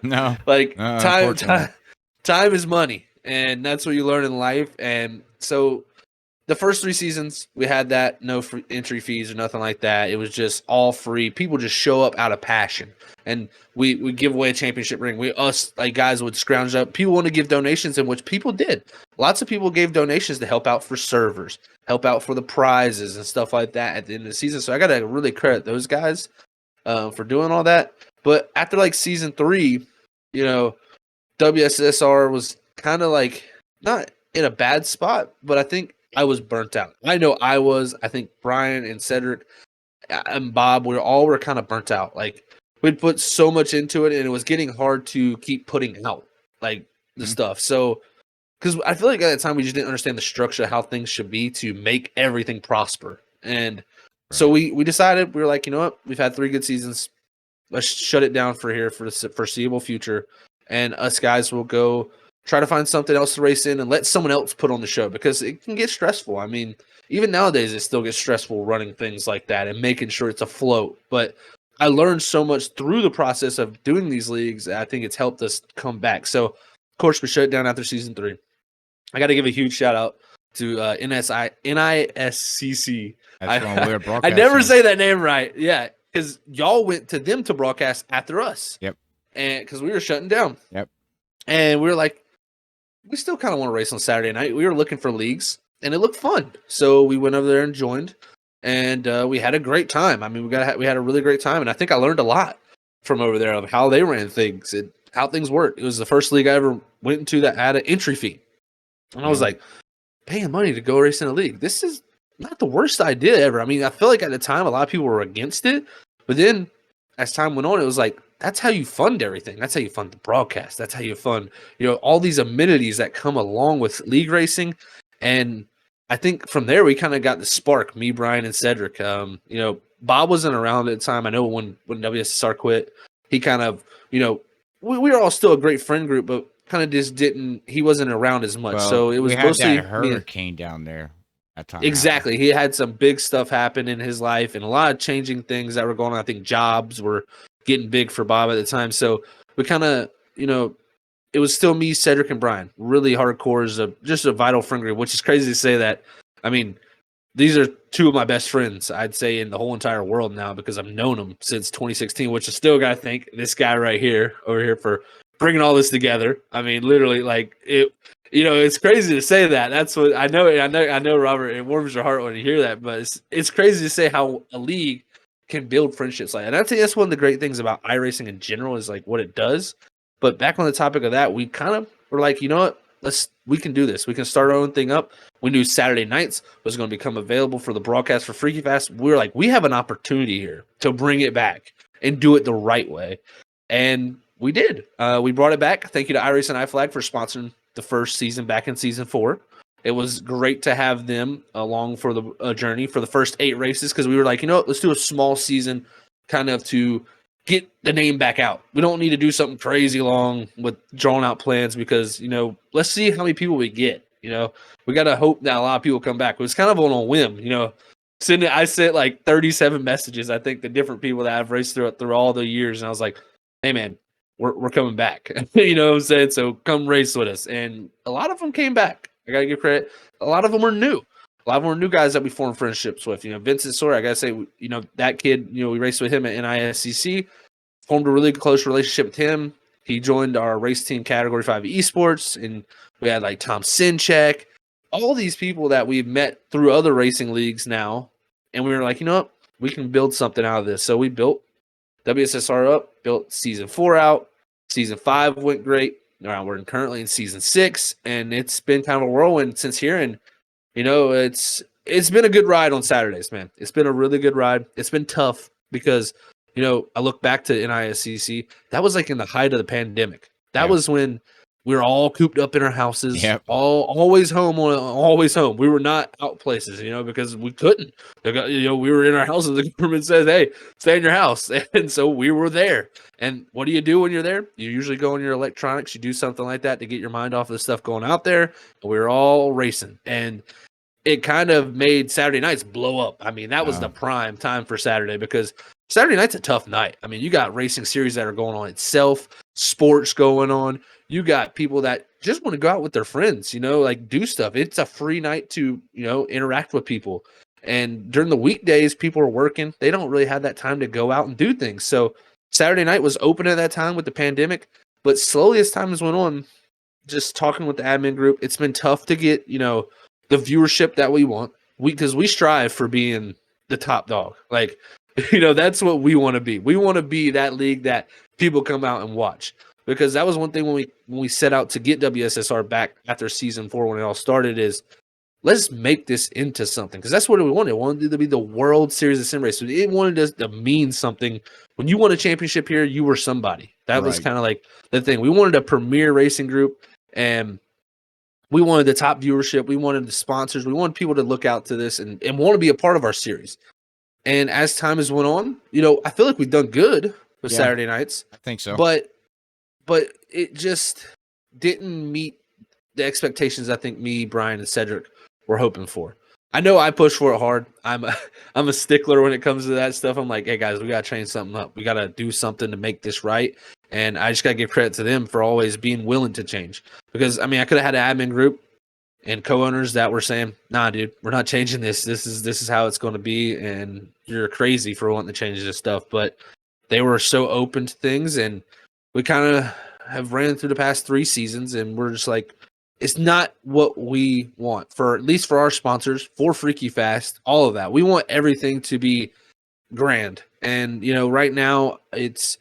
Speaker 1: No,
Speaker 2: Like time,
Speaker 1: unfortunately.
Speaker 2: time is money, and that's what you learn in life. And so the first 3 seasons, we had that no free entry fees or nothing like that. It was just all free. People just show up out of passion, and we give away a championship ring. Us like guys would scrounge up. People want to give donations, in which people did. Lots of people gave donations to help out for servers, help out for the prizes and stuff like that at the end of the season. So I got to really credit those guys for doing all that. But after like season 3, you know, WSSR was kind of like not in a bad spot, but I think I was burnt out. I know I was. I think Brian and Cedric and Bob were kind of burnt out. Like we'd put so much into it, and it was getting hard to keep putting out like the
Speaker 1: Mhm.
Speaker 2: stuff. So because I feel like at that time we just didn't understand the structure of how things should be to make everything prosper. And so
Speaker 1: Right.
Speaker 2: we decided we were like, you know what, we've had 3 good seasons. Let's shut it down for here for the foreseeable future, and us guys will go try to find something else to race in and let someone else put on the show because it can get stressful. I mean, even nowadays it still gets stressful running things like that and making sure it's afloat. But I learned so much through the process of doing these leagues. I think it's helped us come back. So, of course, we shut it down after season 3. I got to give a huge shout out to NISCC.
Speaker 1: That's when we were
Speaker 2: I never
Speaker 1: broadcasting.
Speaker 2: say that name right. Yeah, because y'all went to them to broadcast after us.
Speaker 1: Yep.
Speaker 2: And because we were shutting down.
Speaker 1: Yep.
Speaker 2: And we were like, we still kind of want to race on Saturday night. We were looking for leagues, and it looked fun. So we went over there and joined, and we had a great time. I mean, we had a really great time, and I think I learned a lot from over there of how they ran things and how things worked. It was the first league I ever went into that had an entry fee, and I was like, paying money to go race in a league. This is not the worst idea ever. I mean, I feel like at the time a lot of people were against it, but then as time went on, it was like, that's how you fund everything. That's how you fund the broadcast. That's how you fund, all these amenities that come along with league racing. And I think from there we kind of got the spark. Me, Brian, and Cedric. Bob wasn't around at the time. I know when WSSR quit, he kind of, we were all still a great friend group, but kind of just didn't. He wasn't around as much.
Speaker 1: Well,
Speaker 2: so it was
Speaker 1: we had
Speaker 2: mostly
Speaker 1: that hurricane down there at time.
Speaker 2: Exactly. He had some big stuff happen in his life and a lot of changing things that were going on. I think jobs were getting big for Bob at the time. So we kind of, it was still me, Cedric, and Brian. Really hardcore as just a vital friend group, which is crazy to say that. I mean, these are two of my best friends, I'd say, in the whole entire world now because I've known them since 2016, which I still got to thank this guy right here over here for bringing all this together. I mean, literally, like it. It's crazy to say that. That's what I know. I know, Robert. It warms your heart when you hear that. But it's crazy to say how a league can build friendships like that. And I think that's one of the great things about iRacing in general is like what it does. But back on the topic of that, we kind of were like, you know what? We can do this. We can start our own thing up. We knew Saturday nights was going to become available for the broadcast for Freaky Fast. We were like, we have an opportunity here to bring it back and do it the right way. And we did. We brought it back. Thank you to iRace and iFlag for sponsoring the first season back in season 4. It was great to have them along for the journey for the first 8 races because we were like, let's do a small season kind of to get the name back out. We don't need to do something crazy long with drawn out plans because, let's see how many people we get. We got to hope that a lot of people come back. It was kind of on a whim, I sent like 37 messages, I think, to different people that I've raced through all the years. And I was like, hey, man, we're coming back. You know what I'm saying? So come race with us. And a lot of them came back. I got to give credit. A lot of them were new. A lot of them were new guys that we formed friendships with. Vincent Sawyer, I got to say, that kid, we raced with him at NISCC, formed a really close relationship with him. He joined our race team Category 5 Esports, and we had like Tom Sinchek, all these people that we've met through other racing leagues now. And we were like, we can build something out of this. So we built WSSR up, built season 4 out. Season 5 went great. We're currently in season 6, and it's been kind of a whirlwind since here. And it's been a good ride on Saturdays, man. It's been a really good ride. It's been tough because I look back to NISCC. That was like in the height of the pandemic. That was when we were all cooped up in our houses, always home. We were not out places, because we couldn't. We were in our houses. The government says, "Hey, stay in your house," and so we were there. And what do you do when you're there? You usually go on your electronics. You do something like that to get your mind off of the stuff going out there. And we were all racing, and it kind of made Saturday nights blow up. I mean, that was the prime time for Saturday because Saturday night's a tough night. I mean, you got racing series that are going on itself, sports going on. You got people that just want to go out with their friends, like do stuff. It's a free night to, interact with people. And during the weekdays, people are working. They don't really have that time to go out and do things. So Saturday night was open at that time with the pandemic. But slowly as time has went on, just talking with the admin group, it's been tough to get, the viewership that we want. Because we strive for being the top dog. Like, that's what we want to be. We want to be that league that people come out and watch. Because that was one thing when we set out to get WSSR back after season 4 when it all started is let's make this into something. Because that's what we wanted. We wanted it to be the World Series of Sim Race. It wanted us to mean something. When you won a championship here, you were somebody. That was kind of like the thing. We wanted a premier racing group, and we wanted the top viewership. We wanted the sponsors. We wanted people to look out to this and want to be a part of our series. And as time has went on, I feel like we've done good with Saturday nights.
Speaker 1: I think so.
Speaker 2: But it just didn't meet the expectations I think me, Brian, and Cedric were hoping for. I know I push for it hard. I'm a stickler when it comes to that stuff. I'm like, hey guys, we gotta change something up. We gotta do something to make this right. And I just gotta give credit to them for always being willing to change. Because I mean, I could have had an admin group and co-owners that were saying, "Nah, dude, we're not changing this. This is how it's going to be, and you're crazy for wanting to change this stuff." But they were so open to things, and we kind of have ran through the past 3 seasons, and we're just like, it's not what we want for at least for our sponsors, for Freaky Fast, all of that. We want everything to be grand, and right now it's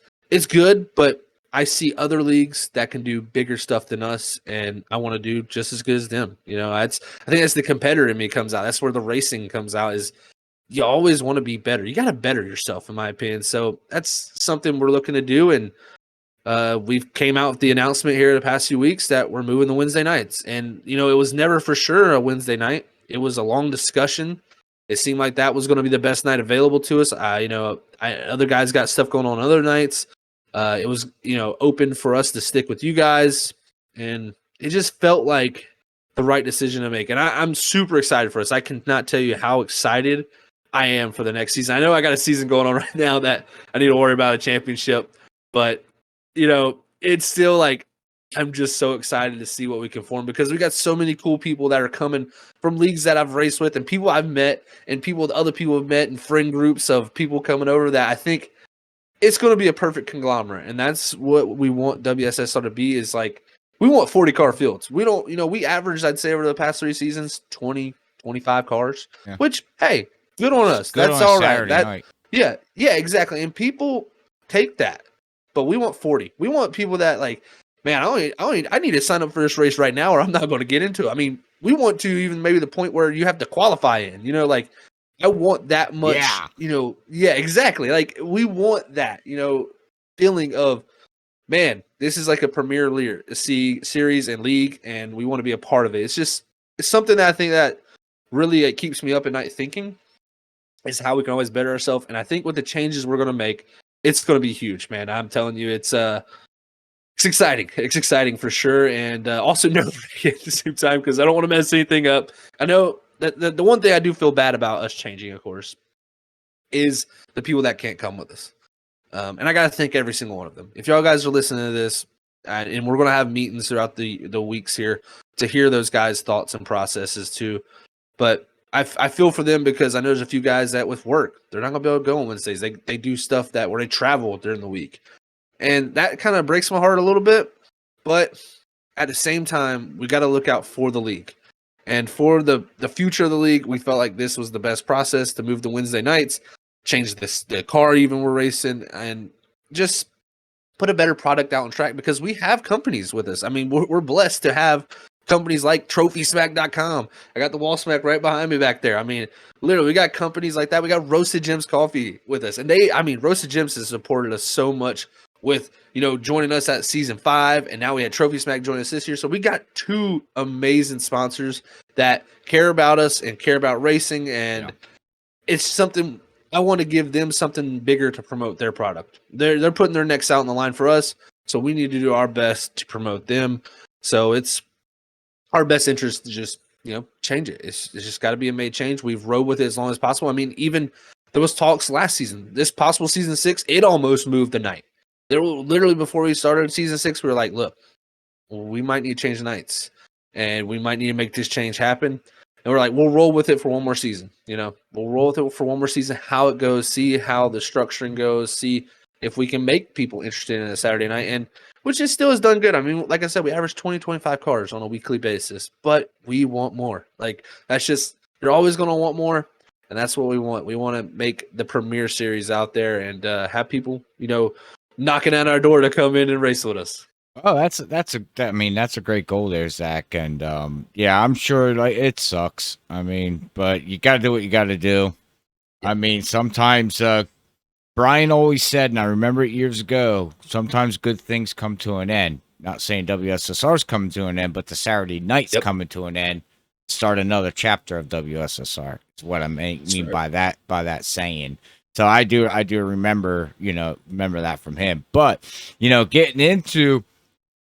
Speaker 2: good, but I see other leagues that can do bigger stuff than us, and I want to do just as good as them. I think that's the competitor in me comes out. That's where the racing comes out. Is you always want to be better. You got to better yourself, in my opinion. So that's something we're looking to do, and we've came out with the announcement here the past few weeks that we're moving the Wednesday nights. And it was never for sure a Wednesday night. It was a long discussion. It seemed like that was going to be the best night available to us. Other guys got stuff going on other nights. It was open for us to stick with you guys, and it just felt like the right decision to make. And I'm super excited for us. I cannot tell you how excited I am for the next season. I know I got a season going on right now that I need to worry about a championship, but it's still like I'm just so excited to see what we can form, because we got so many cool people that are coming from leagues that I've raced with and people I've met and people that other people have met and friend groups of people coming over that I think it's going to be a perfect conglomerate. And that's what we want WSSR to be, is like, we want 40 car fields. We don't, we averaged, I'd say over the past 3 seasons, 20, 25 cars, which, hey, good on us.
Speaker 1: Good
Speaker 2: that's
Speaker 1: on
Speaker 2: all
Speaker 1: Saturday
Speaker 2: right.
Speaker 1: night.
Speaker 2: Yeah, exactly. And people take that. But we want 40. We want people that like, man, I need to sign up for this race right now, or I'm not going to get into it. I mean, we want to even maybe the point where you have to qualify in. Like I want that much.
Speaker 1: Yeah.
Speaker 2: Yeah, exactly. Like we want that. Feeling of, man, this is like a premier league, series and league, and we want to be a part of it. It's something that I think that really it keeps me up at night thinking is how we can always better ourselves. And I think with the changes we're going to make, it's going to be huge, man. I'm telling you, it's exciting. It's exciting for sure, and also nerve-wracking at the same time, because I don't want to mess anything up. I know that the one thing I do feel bad about us changing, of course, is the people that can't come with us. And I got to thank every single one of them. If y'all guys are listening to this, and we're going to have meetings throughout the weeks here to hear those guys' thoughts and processes too. But I feel for them, because I know there's a few guys that with work, they're not going to be able to go on Wednesdays. They do stuff where they travel during the week. And that kind of breaks my heart a little bit. But at the same time, we got to look out for the league. And for the future of the league, we felt like this was the best process to move to Wednesday nights, change the car even we're racing, and just put a better product out on track, because we have companies with us. I mean, we're blessed to have companies like TrophySmack.com. I got the Wall Smack right behind me back there. I mean, literally, we got companies like that. We got Roasted Gems Coffee with us. And Roasted Gems has supported us so much with, joining us at season 5. And now we had Trophy Smack join us this year. So we got 2 amazing sponsors that care about us and care about racing. And it's something I want to give them something bigger to promote their product. They're putting their necks out on the line for us. So we need to do our best to promote them. So it's our best interest to just, change it. It's just got to be a made change. We've rode with it as long as possible. I mean, even there was talks last season, this possible season 6, it almost moved the night. There were literally, before we started season 6, we were like, look, we might need to change the nights, and we might need to make this change happen. And we're like, we'll roll with it for one more season. We'll roll with it for one more season, how it goes, see how the structuring goes, see if we can make people interested in a Saturday night. And which it still has done good. I mean, like I said, we average 20, 25 cars on a weekly basis, but we want more. Like, that's just, you're always going to want more. And that's what we want. We want to make the premier series out there and have people, knocking on our door to come in and race with us.
Speaker 1: Oh, that's a great goal there, Zach. And I'm sure like it sucks. I mean, but you got to do what you got to do. I mean, sometimes Brian always said, and I remember it years ago, sometimes good things come to an end. Not saying WSSR's coming to an end, but the Saturday night's coming to an end. Start another chapter of WSSR. Is what I mean by that saying. So I do remember that from him. But getting into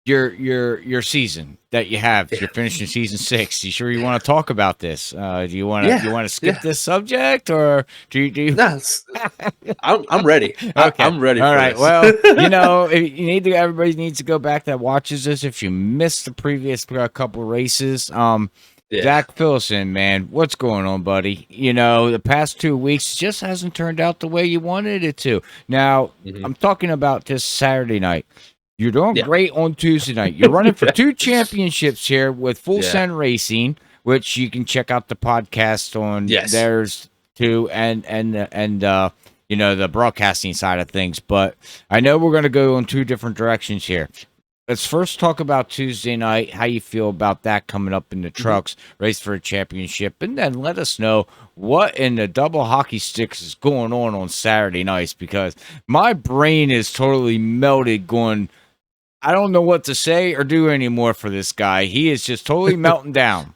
Speaker 1: your season that you have. You're finishing season 6. You sure you want to talk about this? Do you want to skip
Speaker 2: yeah.
Speaker 1: this subject, or do you?
Speaker 2: No, I'm ready.
Speaker 1: Okay.
Speaker 2: I'm ready
Speaker 1: All
Speaker 2: for
Speaker 1: right.
Speaker 2: this.
Speaker 1: Well, you need to. Everybody needs to go back that watches this. If you missed the previous couple races,
Speaker 2: Yeah.
Speaker 1: Zach Phillipson, man, what's going on, buddy? The past 2 weeks just hasn't turned out the way you wanted it to. Now,
Speaker 2: Mhm.
Speaker 1: I'm talking about this Saturday night. You're doing
Speaker 2: Yeah.
Speaker 1: great on Tuesday night. You're running for 2 championships here with Full
Speaker 2: Yeah.
Speaker 1: Send Racing, which you can check out the podcast on
Speaker 2: Yes.
Speaker 1: theirs too, and the broadcasting side of things. But I know we're going to go in 2 different directions here. Let's first talk about Tuesday night, how you feel about that coming up in the
Speaker 2: Mhm.
Speaker 1: trucks, race for a championship, and then let us know what in the double hockey sticks is going on Saturday nights, because my brain is totally melted going, I don't know what to say or do anymore for this guy. He is just totally melting down.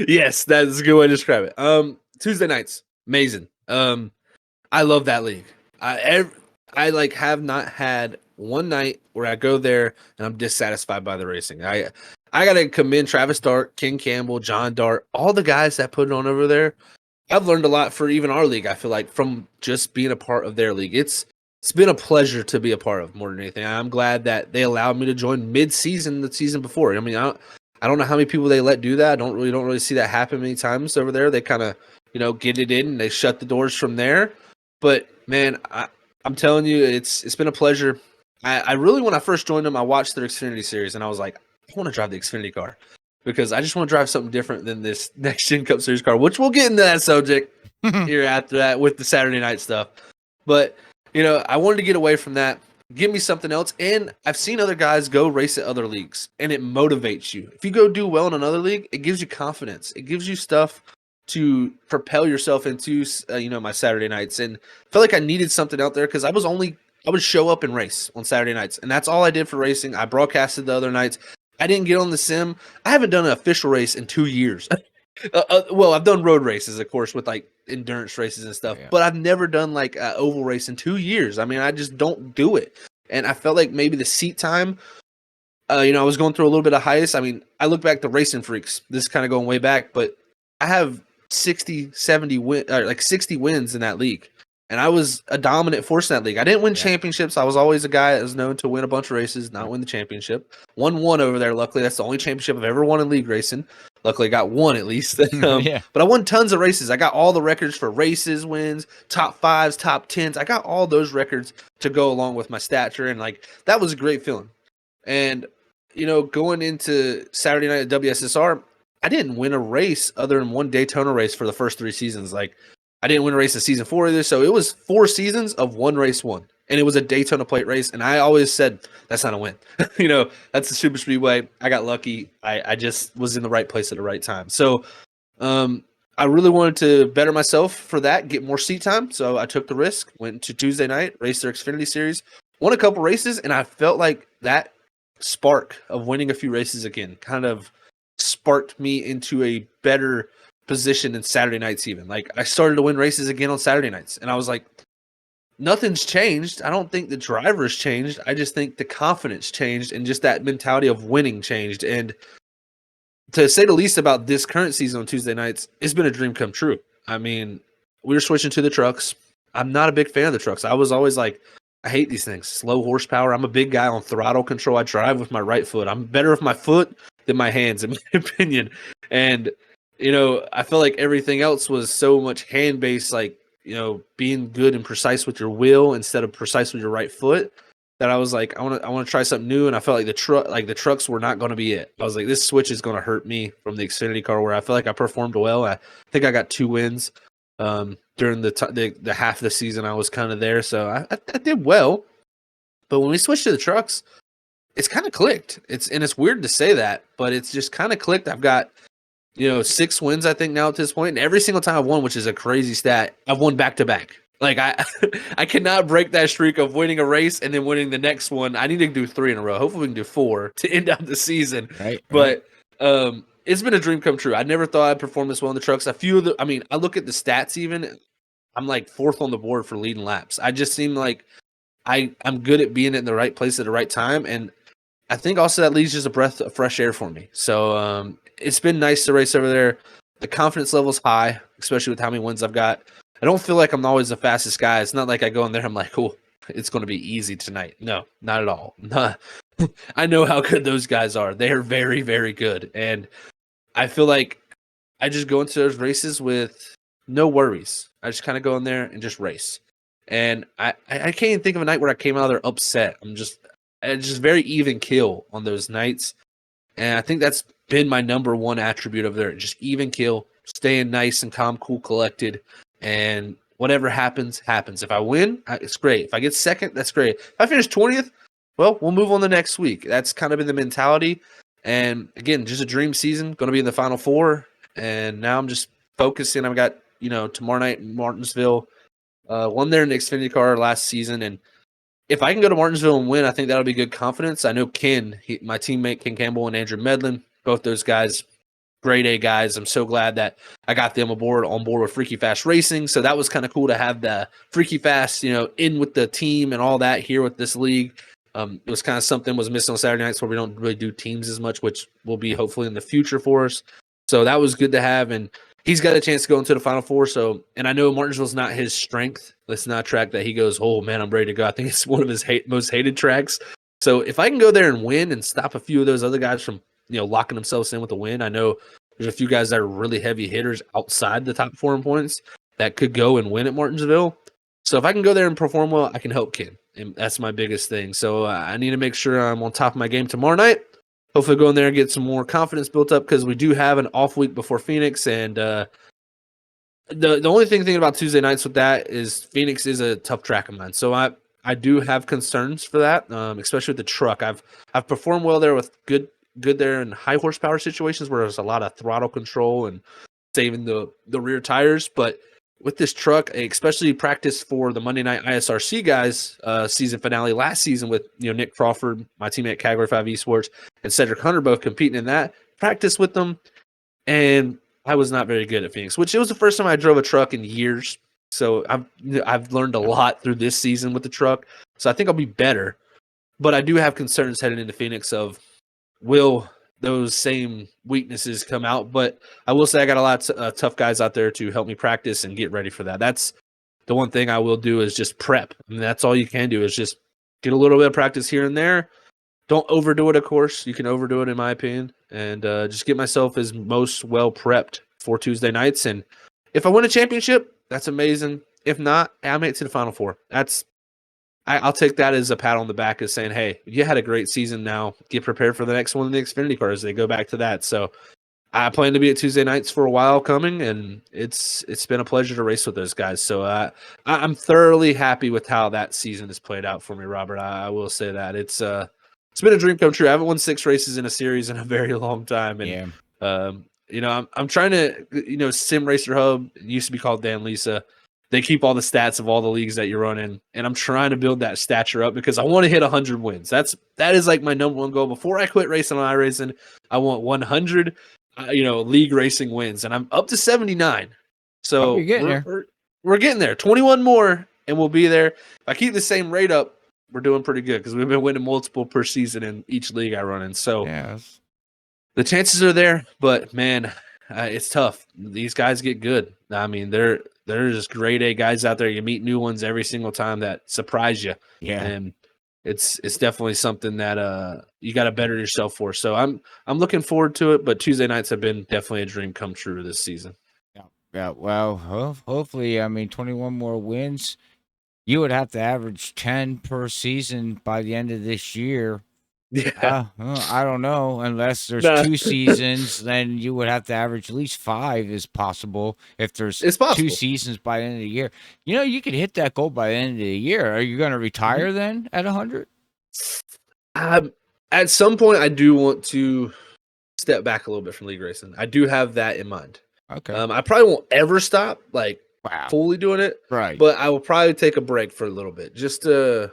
Speaker 2: Yes, that's a good way to describe it. Tuesday nights, amazing. I love that league. I like have not had one night where I go there and I'm dissatisfied by the racing. I gotta commend Travis Dart, King Campbell, John Dart, all the guys that put it on over there. I've learned a lot for even our league. I feel like from just being a part of their league. It's been a pleasure to be a part of more than anything. I'm glad that they allowed me to join mid-season the season before. I mean, I don't know how many people they let do that. I don't really see that happen many times over there. They kind of get it in and they shut the doors from there. But man, I'm telling you, it's been a pleasure. I really, when I first joined them, I watched their Xfinity series and I was like, I want to drive the Xfinity car because I just want to drive something different than this next gen Cup Series car, which we'll get into that subject here after that with the Saturday night stuff. But I wanted to get away from that, give me something else. And I've seen other guys go race at other leagues, and it motivates you. If you go do well in another league, it gives you confidence. It gives you stuff to propel yourself into, my Saturday nights. And I felt like I needed something out there because I would show up and race on Saturday nights, and that's all I did for racing. I broadcasted the other nights. I didn't get on the sim. I haven't done an official race in 2 years. Well, I've done road races, of course, with like endurance races and stuff,
Speaker 1: Yeah.
Speaker 2: but I've never done like an oval race in 2 years. I mean, I just don't do it. And I felt like maybe the seat time, I was going through a little bit of hiatus. I mean, I look back to Racing Freaks. This is kind of going way back, but I have 60, 70 like 60 wins in that league. And I was a dominant force in that league. I didn't win championships. I was always a guy that was known to win a bunch of races, not win the championship. Won one over there, luckily. That's the only championship I've ever won in league racing. Luckily, I got one at least.
Speaker 1: Yeah.
Speaker 2: But I won tons of races. I got all the records for races, wins, top 5s, top 10s. I got all those records to go along with my stature. And like that was a great feeling. And, going into Saturday night at WSSR, I didn't win a race other than one Daytona race for the first 3 seasons. Like, I didn't win a race in season 4 either. So it was 4 seasons of one race won. And it was a Daytona plate race. And I always said, that's not a win. That's the super speedway. I got lucky. I just was in the right place at the right time. So I really wanted to better myself for that, get more seat time. So I took the risk, went to Tuesday night, raced their Xfinity series, won a couple races. And I felt like that spark of winning a few races again kind of sparked me into a better position in Saturday nights. Even like I started to win races again on Saturday nights, and I was like, nothing's changed. I don't think the driver's changed. I just think the confidence changed and just that mentality of winning changed. And to say the least about this current season on Tuesday nights, it's been a dream come true. I mean, we were switching to the trucks. I'm not a big fan of the trucks. I was always like, I hate these things. Slow horsepower. I'm a big guy on throttle control. I drive with my right foot. I'm better with my foot than my hands, in my opinion. And, I feel like everything else was so much hand based, like, being good and precise with your wheel instead of precise with your right foot, that I was like, I want to try something new. And I felt like the trucks were not going to be it. I was like, this switch is going to hurt me from the Xfinity car, where I feel like I performed well. I think I got 2 wins during the half of the season I was kind of there. So I did well. But when we switched to the trucks, it's kind of clicked. It's weird to say that, but it's just kind of clicked. I've got 6 wins, I think, now at this point. And every single time I've won, which is a crazy stat, I've won back to back. Like I cannot break that streak of winning a race and then winning the next one. I need to do 3 in a row. Hopefully we can do 4 to end out the season.
Speaker 1: Right.
Speaker 2: But it's been a dream come true. I never thought I'd perform this well in the trucks. I look at the stats even. I'm like 4th on the board for leading laps. I just seem like I'm good at being in the right place at the right time. And I think also that leaves just a breath of fresh air for me. So it's been nice to race over there. The confidence level's high, especially with how many wins I've got. I don't feel like I'm always the fastest guy. It's not like I go in there, I'm like, oh, it's going to be easy tonight. No, not at all. I know how good those guys are. They are very, very good. And I feel like I just go into those races with no worries. I just kind of go in there and just race. And I can't even think of a night where I came out of there upset. It's just very even kill on those nights. And I think that's been my number one attribute over there. Just even kill, staying nice and calm, cool, collected. And whatever happens, happens. If I win, it's great. If I get second, that's great. If I finish 20th, well, we'll move on the next week. That's kind of been the mentality. And again, just a dream season, going to be in the Final Four. And now I'm just focusing. I've got, tomorrow night in Martinsville. Won there in the Xfinity car last season. And if I can go to Martinsville and win, I think that'll be good confidence. I know my teammate Ken Campbell and Andrew Medlin, both those guys, grade A guys. I'm so glad that I got them on board with Freaky Fast Racing. So that was kind of cool to have the Freaky Fast, in with the team and all that here with this league. It was kind of something was missing on Saturday nights where we don't really do teams as much, which will be hopefully in the future for us. So that was good to have. And he's got a chance to go into the Final Four. So, and I know Martinsville's not his strength. It's not a track that he goes, oh man, I'm ready to go. I think it's one of his most hated tracks. So if I can go there and win and stop a few of those other guys from, locking themselves in with a win, I know there's a few guys that are really heavy hitters outside the top 4 in points that could go and win at Martinsville. So if I can go there and perform well, I can help Ken. And that's my biggest thing. So I need to make sure I'm on top of my game tomorrow night. Hopefully go in there and get some more confidence built up because we do have an off week before Phoenix. And the only thinking about Tuesday nights with that is Phoenix is a tough track of mine. So I do have concerns for that, especially with the truck. I've performed well there with good there in high horsepower situations where there's a lot of throttle control and saving the rear tires. But with this truck, especially practice for the Monday night ISRC guys season finale last season with Nick Crawford, my teammate at Category 5 Esports, and Cedric Hunter both competing in that. Practice with them, and I was not very good at Phoenix, which it was the first time I drove a truck in years. So I've learned a lot through this season with the truck. So I think I'll be better. But I do have concerns heading into Phoenix of will those same weaknesses come out. But I will say I got a lot of tough guys out there to help me practice and get ready for that. That's the one thing I will do is just prep. I mean, that's all you can do is just get a little bit of practice here and there. Don't overdo it, of course. You can overdo it, in my opinion. And just get myself as most well prepped for Tuesday nights. And if I win a championship, that's amazing. If not, I made it to the Final Four. I'll take that as a pat on the back as saying, hey, you had a great season now. Get prepared for the next one in the Xfinity cars. They go back to that. So I plan to be at Tuesday nights for a while coming, and it's been a pleasure to race with those guys. So I'm thoroughly happy with how that season has played out for me, Robert. I will say that. It's been a dream come true. I haven't won 6 races in a series in a very long time. And, I'm trying to, Sim Racer Hub, it used to be called Dan Lisa. They keep all the stats of all the leagues that you run in, and I'm trying to build that stature up because I want to hit 100 wins. That is like my number one goal. Before I quit racing on iRacing, I want 100, league racing wins, and I'm up to 79. So we're getting there. 21 more, and we'll be there. If I keep the same rate up, we're doing pretty good because we've been winning multiple per season in each league I run in. So the chances are there, but man, it's tough. These guys get good. I mean, they're just grade A guys out there. You meet new ones every single time that surprise you.
Speaker 1: Yeah.
Speaker 2: And it's definitely something that you got to better yourself for. So I'm looking forward to it, but Tuesday nights have been definitely a dream come true this season.
Speaker 1: Yeah. Well, hopefully, 21 more wins. You would have to average 10 per season by the end of this year.
Speaker 2: Yeah.
Speaker 1: I don't know. Unless there's 2 seasons, then you would have to average at least 5 is possible. If there's 2 seasons by the end of the year. You could hit that goal by the end of the year. Are you going to retire then at 100?
Speaker 2: At some point, I do want to step back a little bit from league racing. I do have that in mind.
Speaker 1: Okay.
Speaker 2: I probably won't ever stop, fully doing it.
Speaker 1: Right.
Speaker 2: But I will probably take a break for a little bit just to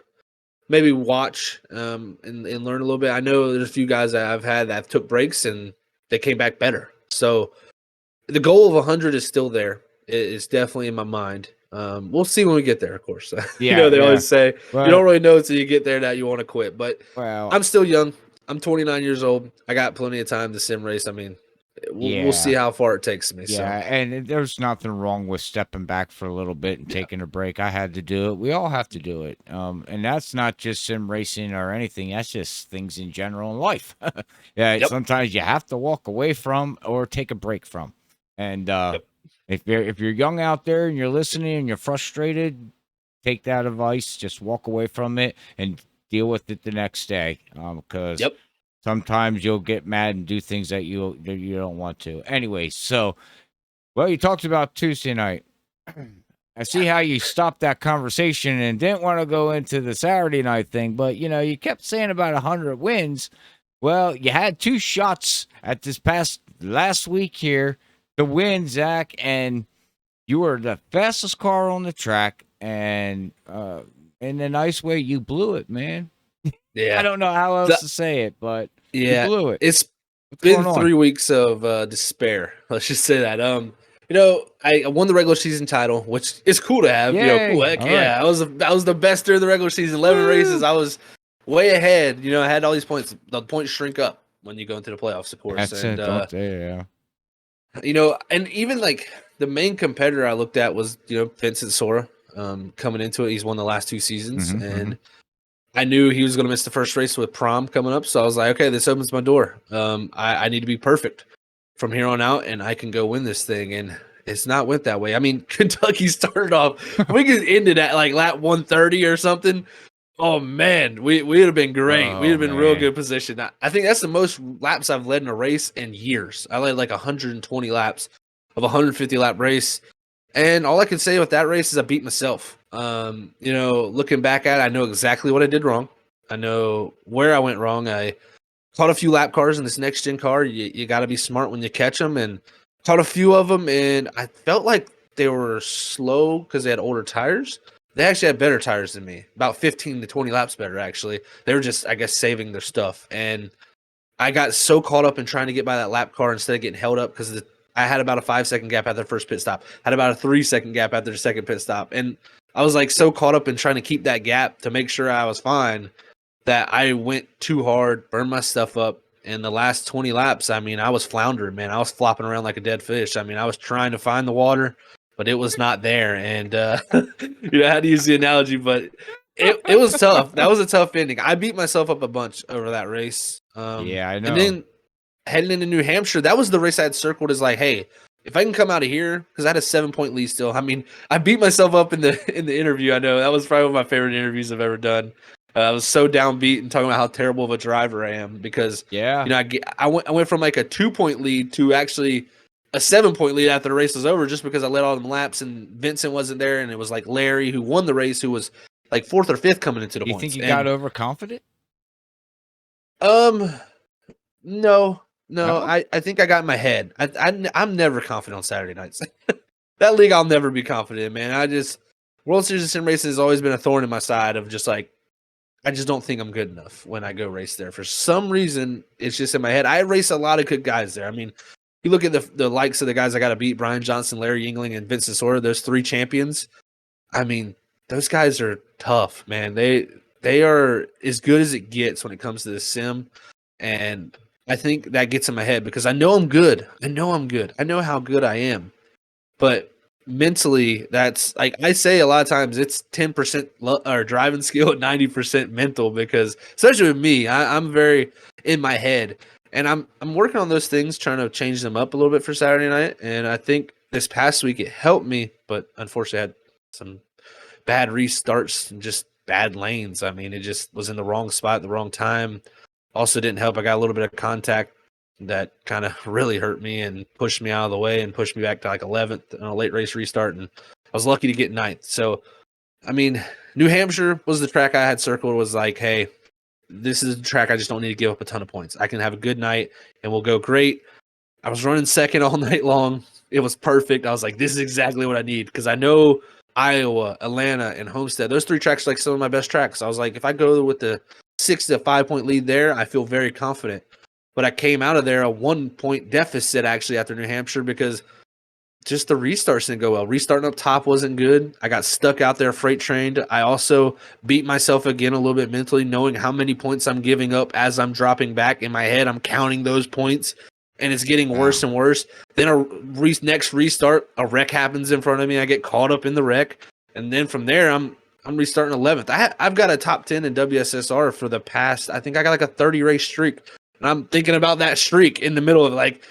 Speaker 2: maybe watch and learn a little bit. I know there's a few guys that I've had that took breaks and they came back better. So the goal of 100 is still there. It's definitely in my mind. We'll see when we get there, of course.
Speaker 1: Yeah,
Speaker 2: they always say you don't really know until you get there that you want to quit. But I'm still young. I'm 29 years old. I got plenty of time to sim race. I mean, we'll see
Speaker 1: Yeah.
Speaker 2: how far it takes me.
Speaker 1: Yeah,
Speaker 2: So,
Speaker 1: and there's nothing wrong with stepping back for a little bit and
Speaker 2: yeah,
Speaker 1: taking a break. I had to do it. We all have to do it. And that's not just sim racing or anything. That's just things in general in life. Yeah,
Speaker 2: yep,
Speaker 1: sometimes you have to walk away from or take a break from. And
Speaker 2: yep,
Speaker 1: if you're young out there and you're listening and you're frustrated, take that advice. Just walk away from it and deal with it the next day. Because
Speaker 2: yep.
Speaker 1: sometimes you'll get mad and do things that you don't want to. Anyway, so. Well, you talked about Tuesday night. I see how you stopped that conversation and didn't want to go into the Saturday night thing, but you kept saying about 100 wins. Well, you had two shots at this past last week here to win, Zach, and you were the fastest car on the track, and in a nice way, you blew it, man. I
Speaker 2: Yeah,
Speaker 1: don't know how else
Speaker 2: The-
Speaker 1: to say it, but you
Speaker 2: yeah.
Speaker 1: blew it.
Speaker 2: It's
Speaker 1: What's
Speaker 2: been
Speaker 1: going on?
Speaker 2: 3 weeks of despair. Let's just say that. I won the regular season title, which is cool to have. Cool.
Speaker 1: Yay!
Speaker 2: Heck
Speaker 1: All right.
Speaker 2: yeah, I was the best during the regular season. 11 races.
Speaker 1: Woo!
Speaker 2: I was way ahead. I had all these points. The points shrink up when you go into the playoffs, of course.
Speaker 1: That's
Speaker 2: And
Speaker 1: it. Don't they? Yeah.
Speaker 2: and even like the main competitor I looked at was Vincent Sora. Coming into it, he's won the last 2 seasons,
Speaker 1: Mm-hmm, mm-hmm.
Speaker 2: and I knew he was going to miss the first race with prom coming up. So I was like, okay, this opens my door. I need to be perfect from here on out, and I can go win this thing. And it's not went that way. I mean, Kentucky started off. We could ended at like lap 130 or something. Oh man, we'd have been great. We'd
Speaker 1: Oh
Speaker 2: have been in real
Speaker 1: man.
Speaker 2: good position. I think that's the most laps I've led in a race in years. I led like 120 laps of a 150 lap race. And all I can say with that race is I beat myself. Looking back at it, I know exactly what I did wrong. I know where I went wrong. I caught a few lap cars in this next gen car. You got to be smart when you catch them, and caught a few of them. And I felt like they were slow because they had older tires. They actually had better tires than me, about 15 to 20 laps better, actually. They were just, I guess, saving their stuff. And I got so caught up in trying to get by that lap car instead of getting held up because I had about a 5 second gap after the first pit stop, had about a 3 second gap after the second pit stop. And I was like so caught up in trying to keep that gap to make sure I was fine that I went too hard, burned my stuff up. And the last 20 laps, I mean, I was floundering, man. I was flopping around like a dead fish. I mean, I was trying to find the water, but it was not there. And, I had to use the analogy, but it was tough. That was a tough ending. I beat myself up a bunch over that race.
Speaker 1: Yeah, I
Speaker 2: And
Speaker 1: know.
Speaker 2: then heading into New Hampshire, that was the race I had circled as like, hey, if I can come out of here, because I had a 7 point lead still. I mean, I beat myself up in the interview. I know that was probably one of my favorite interviews I've ever done. I was so downbeat and talking about how terrible of a driver I am because
Speaker 1: Yeah.
Speaker 2: I went from like a 2 point lead to actually a 7 point lead after the race was over just because I led all them laps and Vincent wasn't there and it was like Larry who won the race who was like fourth or fifth coming into the
Speaker 1: You think
Speaker 2: points.
Speaker 1: you got
Speaker 2: And
Speaker 1: overconfident?
Speaker 2: um no, no,
Speaker 1: No.
Speaker 2: I think I got in my head. I'm never confident on Saturday nights. That league I'll never be confident in, man. World Series of Sim Racing has always been a thorn in my side of just like I just don't think I'm good enough when I go race there. For some reason, it's just in my head. I race a lot of good guys there. I mean, you look at the likes of the guys I got to beat: Brian Johnson, Larry Yingling, and Vincent Sora. Those three champions. I mean, those guys are tough, man. They are as good as it gets when it comes to the sim, and I think that gets in my head because I know I'm good. I know I'm good. I know how good I am, but mentally, that's like I say a lot of times it's 10% or driving skill and 90% mental because especially with me, I'm very in my head, and I'm working on those things, trying to change them up a little bit for Saturday night, and I think this past week it helped me, but unfortunately I had some bad restarts and just bad lanes. I mean, it just was in the wrong spot at the wrong time. Also didn't help. I got a little bit of contact that kind of really hurt me and pushed me out of the way and pushed me back to like 11th on a late race restart. And I was lucky to get ninth. So, I mean, New Hampshire was the track I had circled. Was like, hey, this is the track I just don't need to give up a ton of points. I can have a good night and we'll go great. I was running second all night long. It was perfect. I was like, this is exactly what I need because I know Iowa, Atlanta, and Homestead. Those three tracks are like some of my best tracks. I was like, if I go with the 6 to 5 point lead there, I feel very confident. But I came out of there a 1 point deficit actually after New Hampshire because just the restarts didn't go well. Restarting up top wasn't good. I got stuck out there freight trained. I also beat myself again a little bit mentally, knowing how many points I'm giving up as I'm dropping back. In my head, I'm counting those points, and it's getting worse and worse. Then next restart, a wreck happens in front of me. I get caught up in the wreck, and then from there, I'm restarting 11th. I've got a top 10 in WSSR for the past. I think I got like a 30 race streak, and I'm thinking about that streak in the middle of like.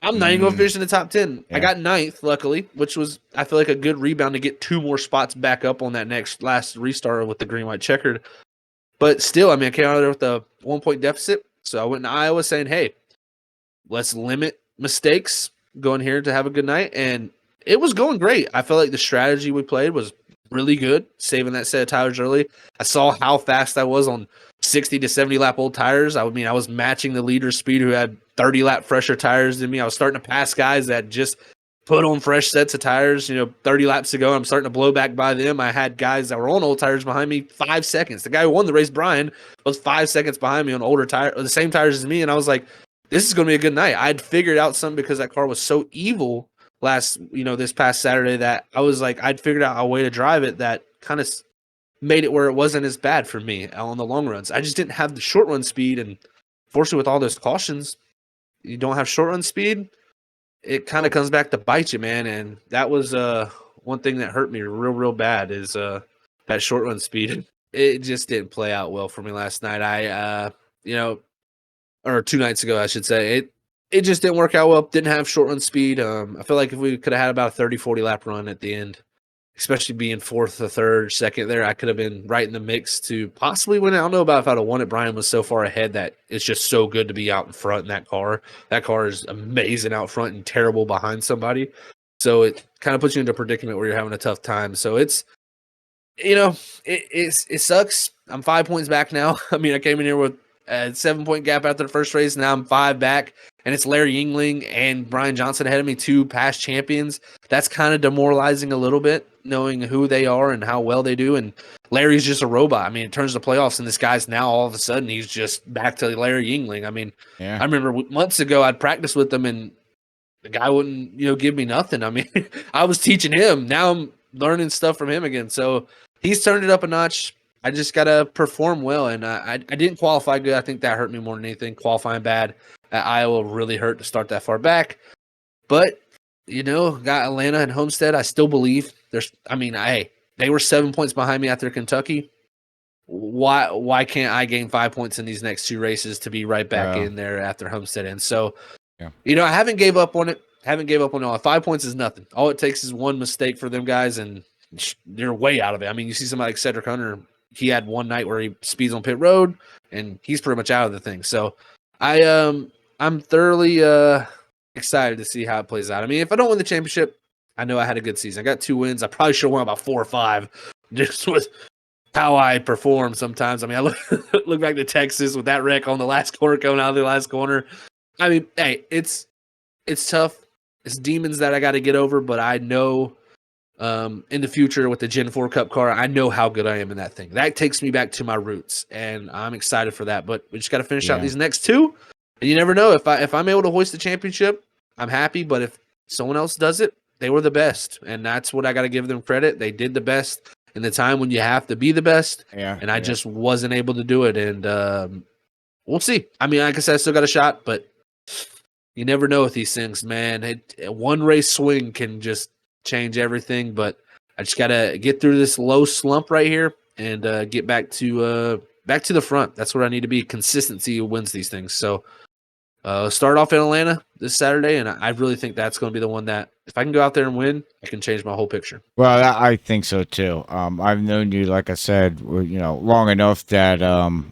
Speaker 2: I'm not even going to finish in the top 10.
Speaker 1: Yeah.
Speaker 2: I got 9th, luckily, which was, I feel like, a good rebound to get 2 more spots back up on that last restart with the green-white checkered. But still, I mean, I came out of there with a 1-point deficit. So I went to Iowa saying, hey, let's limit mistakes going here to have a good night. And it was going great. I felt like the strategy we played was really good, saving that set of tires early. I saw how fast I was on 60 to 70 lap old tires. I mean, I was matching the leader's speed who had 30 lap fresher tires than me. I was starting to pass guys that just put on fresh sets of tires, 30 laps ago. I'm starting to blow back by them. I had guys that were on old tires behind me 5 seconds. The guy who won the race, Brian, was 5 seconds behind me on older tire, the same tires as me. And I was like, this is going to be a good night. I'd figured out something because that car was so evil this past Saturday that I was like, I'd figured out a way to drive it that kind of made it where it wasn't as bad for me on the long runs. I just didn't have the short run speed. And fortunately, with all those cautions, you don't have short run speed. It kind of comes back to bite you, man. And that was one thing that hurt me real bad is that short run speed. It just didn't play out well for me last night. Or 2 nights ago, I should say. It just didn't work out well. Didn't have short run speed. I feel like if we could have had about a 30, 40 lap run at the end, especially being fourth or third, second there, I could have been right in the mix to possibly win it. I don't know about if I'd have won it. Brian was so far ahead that it's just so good to be out in front in that car. That car is amazing out front and terrible behind somebody. So it kind of puts you into a predicament where you're having a tough time. So it's, it sucks. I'm 5 points back now. I mean, I came in here with a 7-point gap after the first race. Now I'm 5 back, and it's Larry Yingling and Brian Johnson ahead of me, 2 past champions. That's kind of demoralizing a little bit, knowing who they are and how well they do. And Larry's just a robot. I mean, it turns to playoffs, and this guy's now all of a sudden he's just back to Larry Yingling. I mean, I remember months ago I'd practice with him, and the guy wouldn't, give me nothing. I mean, I was teaching him. Now I'm learning stuff from him again. So he's turned it up a notch. I just got to perform well, and I didn't qualify good. I think that hurt me more than anything. Qualifying bad at Iowa really hurt to start that far back. But, got Atlanta and Homestead. I still believe they were 7 points behind me after Kentucky. Why can't I gain 5 points in these next 2 races to be right back in there after Homestead ends? So, I haven't gave up on it. All 5 points is nothing. All it takes is one mistake for them guys, and they're way out of it. I mean, you see somebody like Cedric Hunter. He had one night where he speeds on pit road, and he's pretty much out of the thing. So I'm thoroughly excited to see how it plays out. I mean, if I don't win the championship, I know I had a good season. I got 2 wins. I probably should have won about 4 or 5 just with how I perform sometimes. I mean, I look back to Texas with that wreck on the last corner coming out of the last corner. I mean, hey, it's tough. It's demons that I got to get over, but I know in the future with the Gen 4 Cup car, I know how good I am in that thing. That takes me back to my roots, and I'm excited for that. But we just got to finish out these next 2, and you never know. If I'm able to hoist the championship, I'm happy. But if someone else does it, they were the best, and that's what I got to give them credit. They did the best in the time when you have to be the best, and I just wasn't able to do it. And we'll see. I mean, like I said, I still got a shot, but you never know with these things, man. One race swing can just change everything, but I just gotta get through this low slump right here and get back to the front. That's where I need to be. Consistency wins these things. So start off in Atlanta this Saturday, and I really think that's going to be the one that if I can go out there and win, I can change my whole picture.
Speaker 1: Well, I think so too. I've known you, like I said, long enough that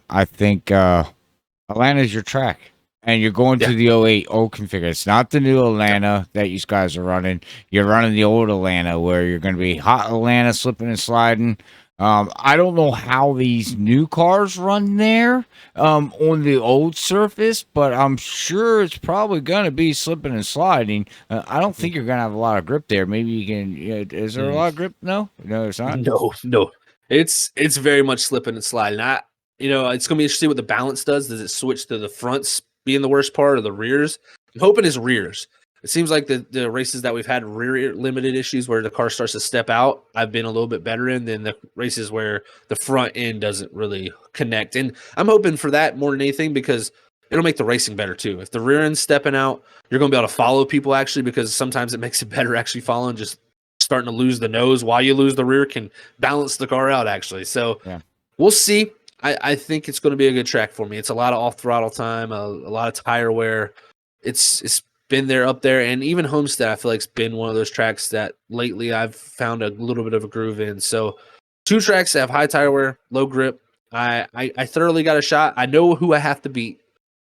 Speaker 1: I think Atlanta's your track. And you're going to the 08 old configure. It's not the new Atlanta that you guys are running. You're running the old Atlanta where you're going to be hot Atlanta, slipping and sliding. I don't know how these new cars run there on the old surface, but I'm sure it's probably going to be slipping and sliding. I don't think you're going to have a lot of grip there. Maybe you can. Is there a lot of grip? No, there's not.
Speaker 2: No. It's very much slipping and sliding. It's going to be interesting what the balance does. Does it switch to the fronts being the worst part of the rears? I'm hoping it's rears. it seems like the races that we've had rear limited issues where the car starts to step out, I've been a little bit better in than the races where the front end doesn't really connect. And I'm hoping for that more than anything because it'll make the racing better too. If the rear end's stepping out, you're going to be able to follow people actually because sometimes it makes it better actually following. Just starting to lose the nose while you lose the rear can balance the car out actually. So
Speaker 1: Yeah.
Speaker 2: we'll see. I think it's going to be a good track for me. It's a lot of off throttle time, a lot of tire wear. It's been there up there, and even Homestead I feel like it's been one of those tracks that lately I've found a little bit of a groove in. So 2 tracks that have high tire wear, low grip. I thoroughly got a shot. I know who I have to beat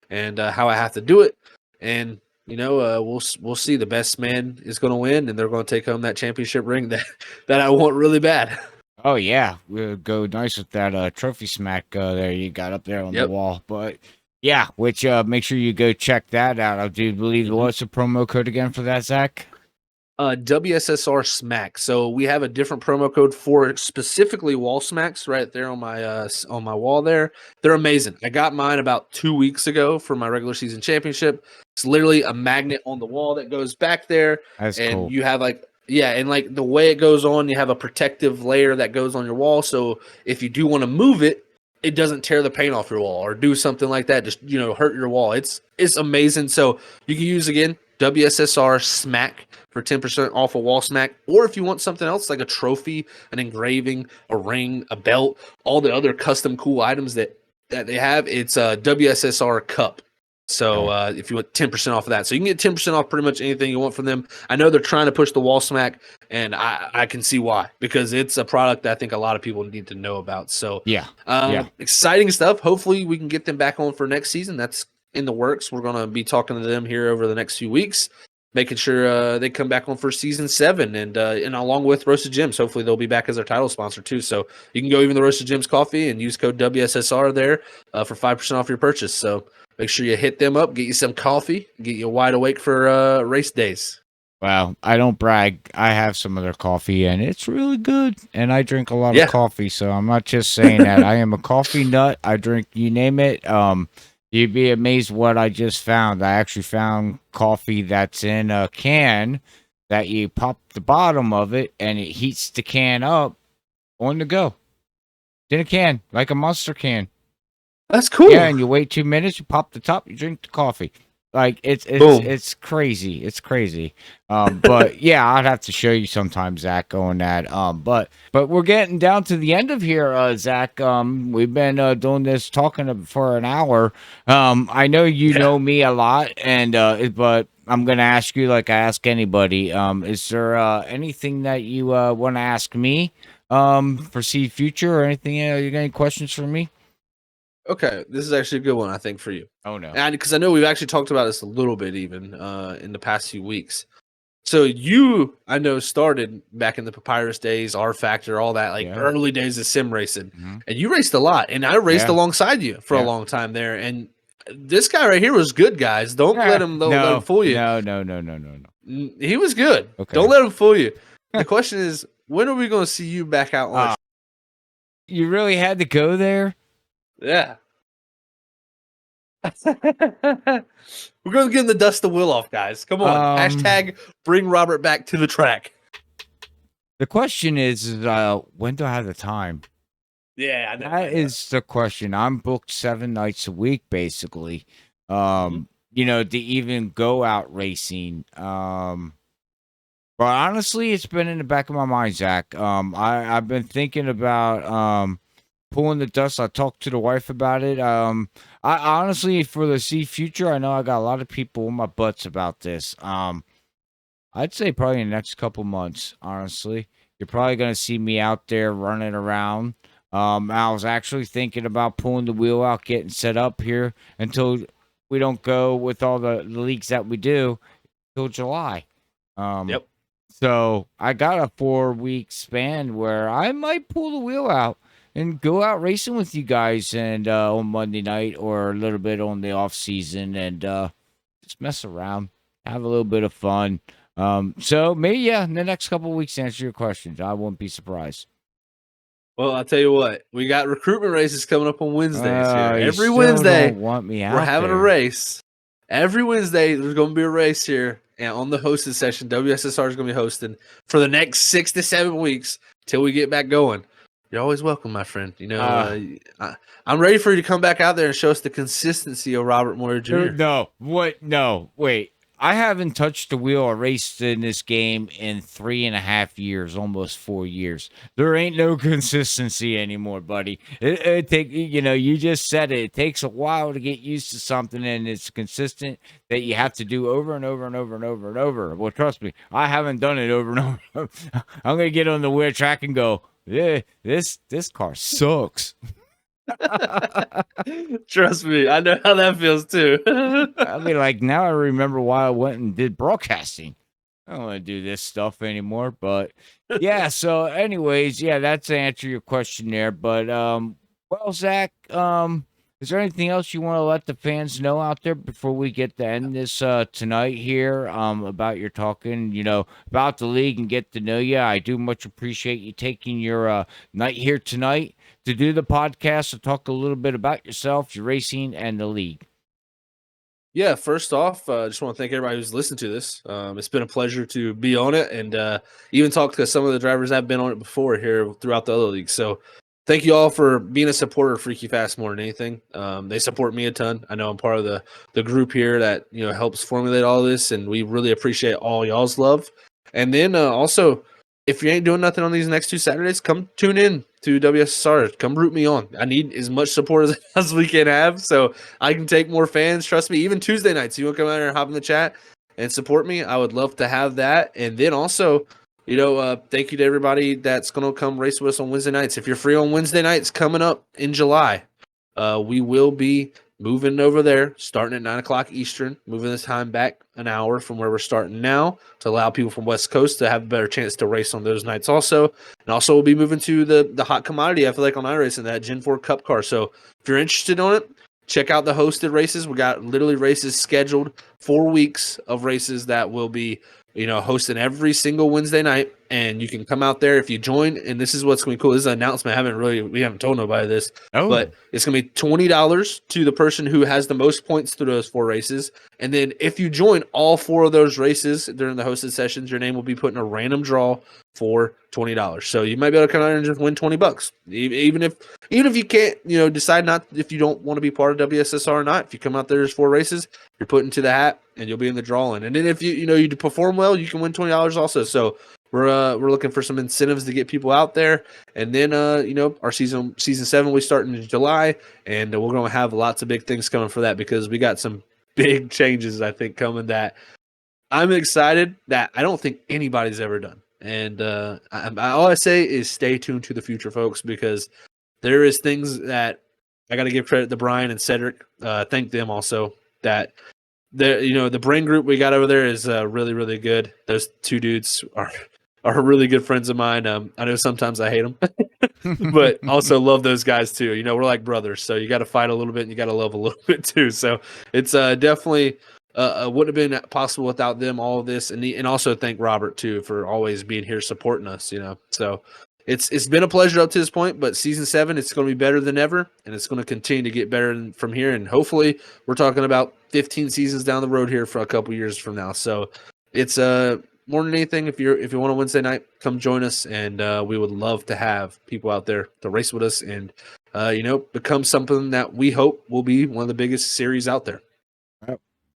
Speaker 2: and how I have to do it, and we'll see. The best man is going to win, and they're going to take home that championship ring that I want really bad.
Speaker 1: Oh yeah, we'll go nice with that trophy smack there you got up there on the
Speaker 2: Yep.
Speaker 1: wall. But yeah, which make sure you go check that out. I do believe what's the promo code again for that, Zach?
Speaker 2: WSSR Smack. So we have a different promo code for specifically wall smacks right there on my wall there. They're amazing. I got mine about 2 weeks ago for my regular season championship. It's literally a magnet on the wall that goes back there.
Speaker 1: That's
Speaker 2: and
Speaker 1: cool.
Speaker 2: you have like and like the way it goes on, you have a protective layer that goes on your wall. So if you do want to move it, it doesn't tear the paint off your wall or do something like that. Just hurt your wall. It's amazing. So you can use again WSSR Smack for 10% off a wall smack. Or if you want something else like a trophy, an engraving, a ring, a belt, all the other custom cool items that they have, it's a WSSR Cup. So if you want 10% off of that. So you can get 10% off pretty much anything you want from them. I know they're trying to push the wall smack, and I can see why, because it's a product that I think a lot of people need to know about. So
Speaker 1: Yeah.
Speaker 2: exciting stuff. Hopefully we can get them back on for next season. That's in the works. We're going to be talking to them here over the next few weeks, making sure they come back on for season 7 and along with Roasted Gems. Hopefully they'll be back as our title sponsor too. So you can go even the Roasted Gems coffee and use code WSSR there for 5% off your purchase. So make sure you hit them up, get you some coffee, get you wide awake for race days.
Speaker 1: Well, I don't brag. I have some of their coffee, and it's really good. And I drink a lot of coffee, so I'm not just saying that. I am a coffee nut. I drink, you name it. You'd be amazed what I just found. I actually found coffee that's in a can that you pop the bottom of it, and it heats the can up on the go. In a can, like a Monster can.
Speaker 2: That's cool.
Speaker 1: Yeah, and you wait 2 minutes, you pop the top, you drink the coffee. Like it's crazy. It's crazy. But yeah, I'd have to show you sometime, Zach, on that. But we're getting down to the end of here, Zach. We've been doing this talking for an hour. I know you know me a lot, and but I'm gonna ask you like I ask anybody. Is there anything that you want to ask me for Seed Future or anything? You got any questions for me?
Speaker 2: Okay, this is actually a good one, I think, for you.
Speaker 1: Oh no,
Speaker 2: because I know we've actually talked about this a little bit even in the past few weeks. So you, I know, started back in the Papyrus days, R Factor, all that, early days of sim racing, and you raced a lot, and I raced alongside you for a long time there. And this guy right here was good, guys. Don't let him fool you.
Speaker 1: No.
Speaker 2: He was good.
Speaker 1: Okay.
Speaker 2: Don't let him fool you. The question is, when are we going to see you back out on?
Speaker 1: You really had to go there.
Speaker 2: Yeah. We're going to get in the dust the wheel off, guys. Come on. Hashtag bring Robert back to the track.
Speaker 1: The question is when do I have the time?
Speaker 2: Yeah.
Speaker 1: That is the question. I'm booked 7 nights a week, basically. To even go out racing. But honestly, it's been in the back of my mind, Zach. I've been thinking about pulling the dust. I talked to the wife about it. I honestly, for the Seed Future, I know I got a lot of people in my butts about this. I'd say probably in the next couple months, honestly. You're probably going to see me out there running around. I was actually thinking about pulling the wheel out, getting set up here until we don't go with all the leagues that we do till July.
Speaker 2: Yep.
Speaker 1: So I got a 4-week span where I might pull the wheel out and go out racing with you guys and on Monday night or a little bit on the off season and just mess around, have a little bit of fun. So maybe in the next couple of weeks to answer your questions. I wouldn't be surprised.
Speaker 2: Well, I'll tell you what, we got recruitment races coming up on Wednesdays here.
Speaker 1: Every Wednesday, want me out
Speaker 2: we're having
Speaker 1: there.
Speaker 2: a race. Every Wednesday, there's going to be a race here, and on the hosted session, WSSR is going to be hosting for the next 6 to 7 weeks till we get back going. You're always welcome, my friend. I'm ready for you to come back out there and show us the consistency of Robert Moyer Jr.
Speaker 1: No, what? No, wait. I haven't touched the wheel or raced in this game in 3.5 years, almost 4 years. There ain't no consistency anymore, buddy. It take you just said it. It takes a while to get used to something, and it's consistent that you have to do over and over and over and over and over. Well, trust me, I haven't done it over and over. I'm gonna get on the wheel track and go, yeah, this car sucks.
Speaker 2: Trust me, I know how that feels too.
Speaker 1: I mean, like, now I remember why I went and did broadcasting. I don't want to do this stuff anymore. But yeah, so anyways, yeah, that's to answer your question there. But well, Zach, is there anything else you want to let the fans know out there before we get to end this tonight here about your talking, about the league and get to know you? I do much appreciate you taking your night here tonight to do the podcast to talk a little bit about yourself, your racing, and the league.
Speaker 2: Yeah, first off, I just want to thank everybody who's listened to this. It's been a pleasure to be on it and even talk to some of the drivers that have been on it before here throughout the other leagues. So thank you all for being a supporter of Freaky Fast more than anything. They support me a ton. I know I'm part of the group here that helps formulate all this, and we really appreciate all y'all's love. And then also, if you ain't doing nothing on these next 2 Saturdays, come tune in to WSSR. Come root me on. I need as much support as we can have so I can take more fans. Trust me, even Tuesday nights, you want to come out here and hop in the chat and support me? I would love to have that. And then also, thank you to everybody that's going to come race with us on Wednesday nights. If you're free on Wednesday nights coming up in July, we will be moving over there, starting at 9 o'clock Eastern, moving this time back an hour from where we're starting now to allow people from West Coast to have a better chance to race on those nights also. And also we'll be moving to the hot commodity, I feel like, on iRacing, that Gen 4 Cup car. So if you're interested on it, check out the hosted races. We got literally races scheduled, 4 weeks of races that will be hosting every single Wednesday night, and you can come out there if you join. And this is what's going to be cool. This is an announcement. We haven't told nobody this, but it's going to be $20 to the person who has the most points through those 4 races. And then if you join all 4 of those races during the hosted sessions, your name will be put in a random draw for $20. So you might be able to come out and just win $20. Even if you can't, decide not, if you don't want to be part of WSSR or not, if you come out there, there's 4 races, you're put into the hat and you'll be in the drawing. And then if you perform well, you can win $20 also. So we're looking for some incentives to get people out there. And then our season 7 we start in July, and we're going to have lots of big things coming for that, because we got some big changes I think coming that I'm excited that I don't think anybody's ever done. And all I say is stay tuned to the future, folks, because there is things that I got to give credit to Brian and Cedric. Thank them also that the brain group we got over there is really, really good. Those 2 dudes are really good friends of mine. I know sometimes I hate them, but also love those guys too. We're like brothers, so you got to fight a little bit and you got to love a little bit too. So it's definitely wouldn't have been possible without them, all of this. And also thank Robert too for always being here supporting us, so it's been a pleasure up to this point, but season 7, it's going to be better than ever, and it's going to continue to get better from here. And hopefully we're talking about 15 seasons down the road here for a couple years from now. So it's more than anything, if you want a Wednesday night, come join us, and we would love to have people out there to race with us and become something that we hope will be one of the biggest series out there.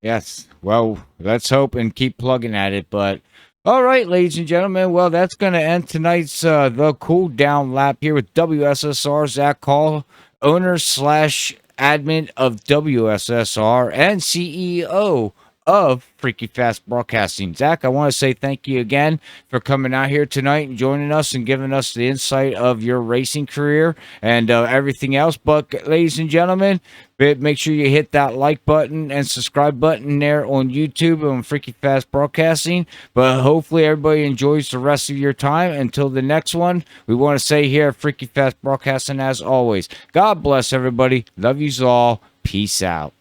Speaker 1: Yes. Well, let's hope and keep plugging at it. But all right, ladies and gentlemen, well, that's going to end tonight's the cool down lap here with WSSR Zach Call, owner/admin of WSSR and CEO of Freaky Fast Broadcasting. Zach, I want to say thank you again for coming out here tonight and joining us and giving us the insight of your racing career and everything else. But ladies and gentlemen, make sure you hit that like button and subscribe button there on YouTube on Freaky Fast Broadcasting. But hopefully everybody enjoys the rest of your time. Until the next one, we want to say here at Freaky Fast Broadcasting, as always, God bless everybody. Love yous all. Peace out.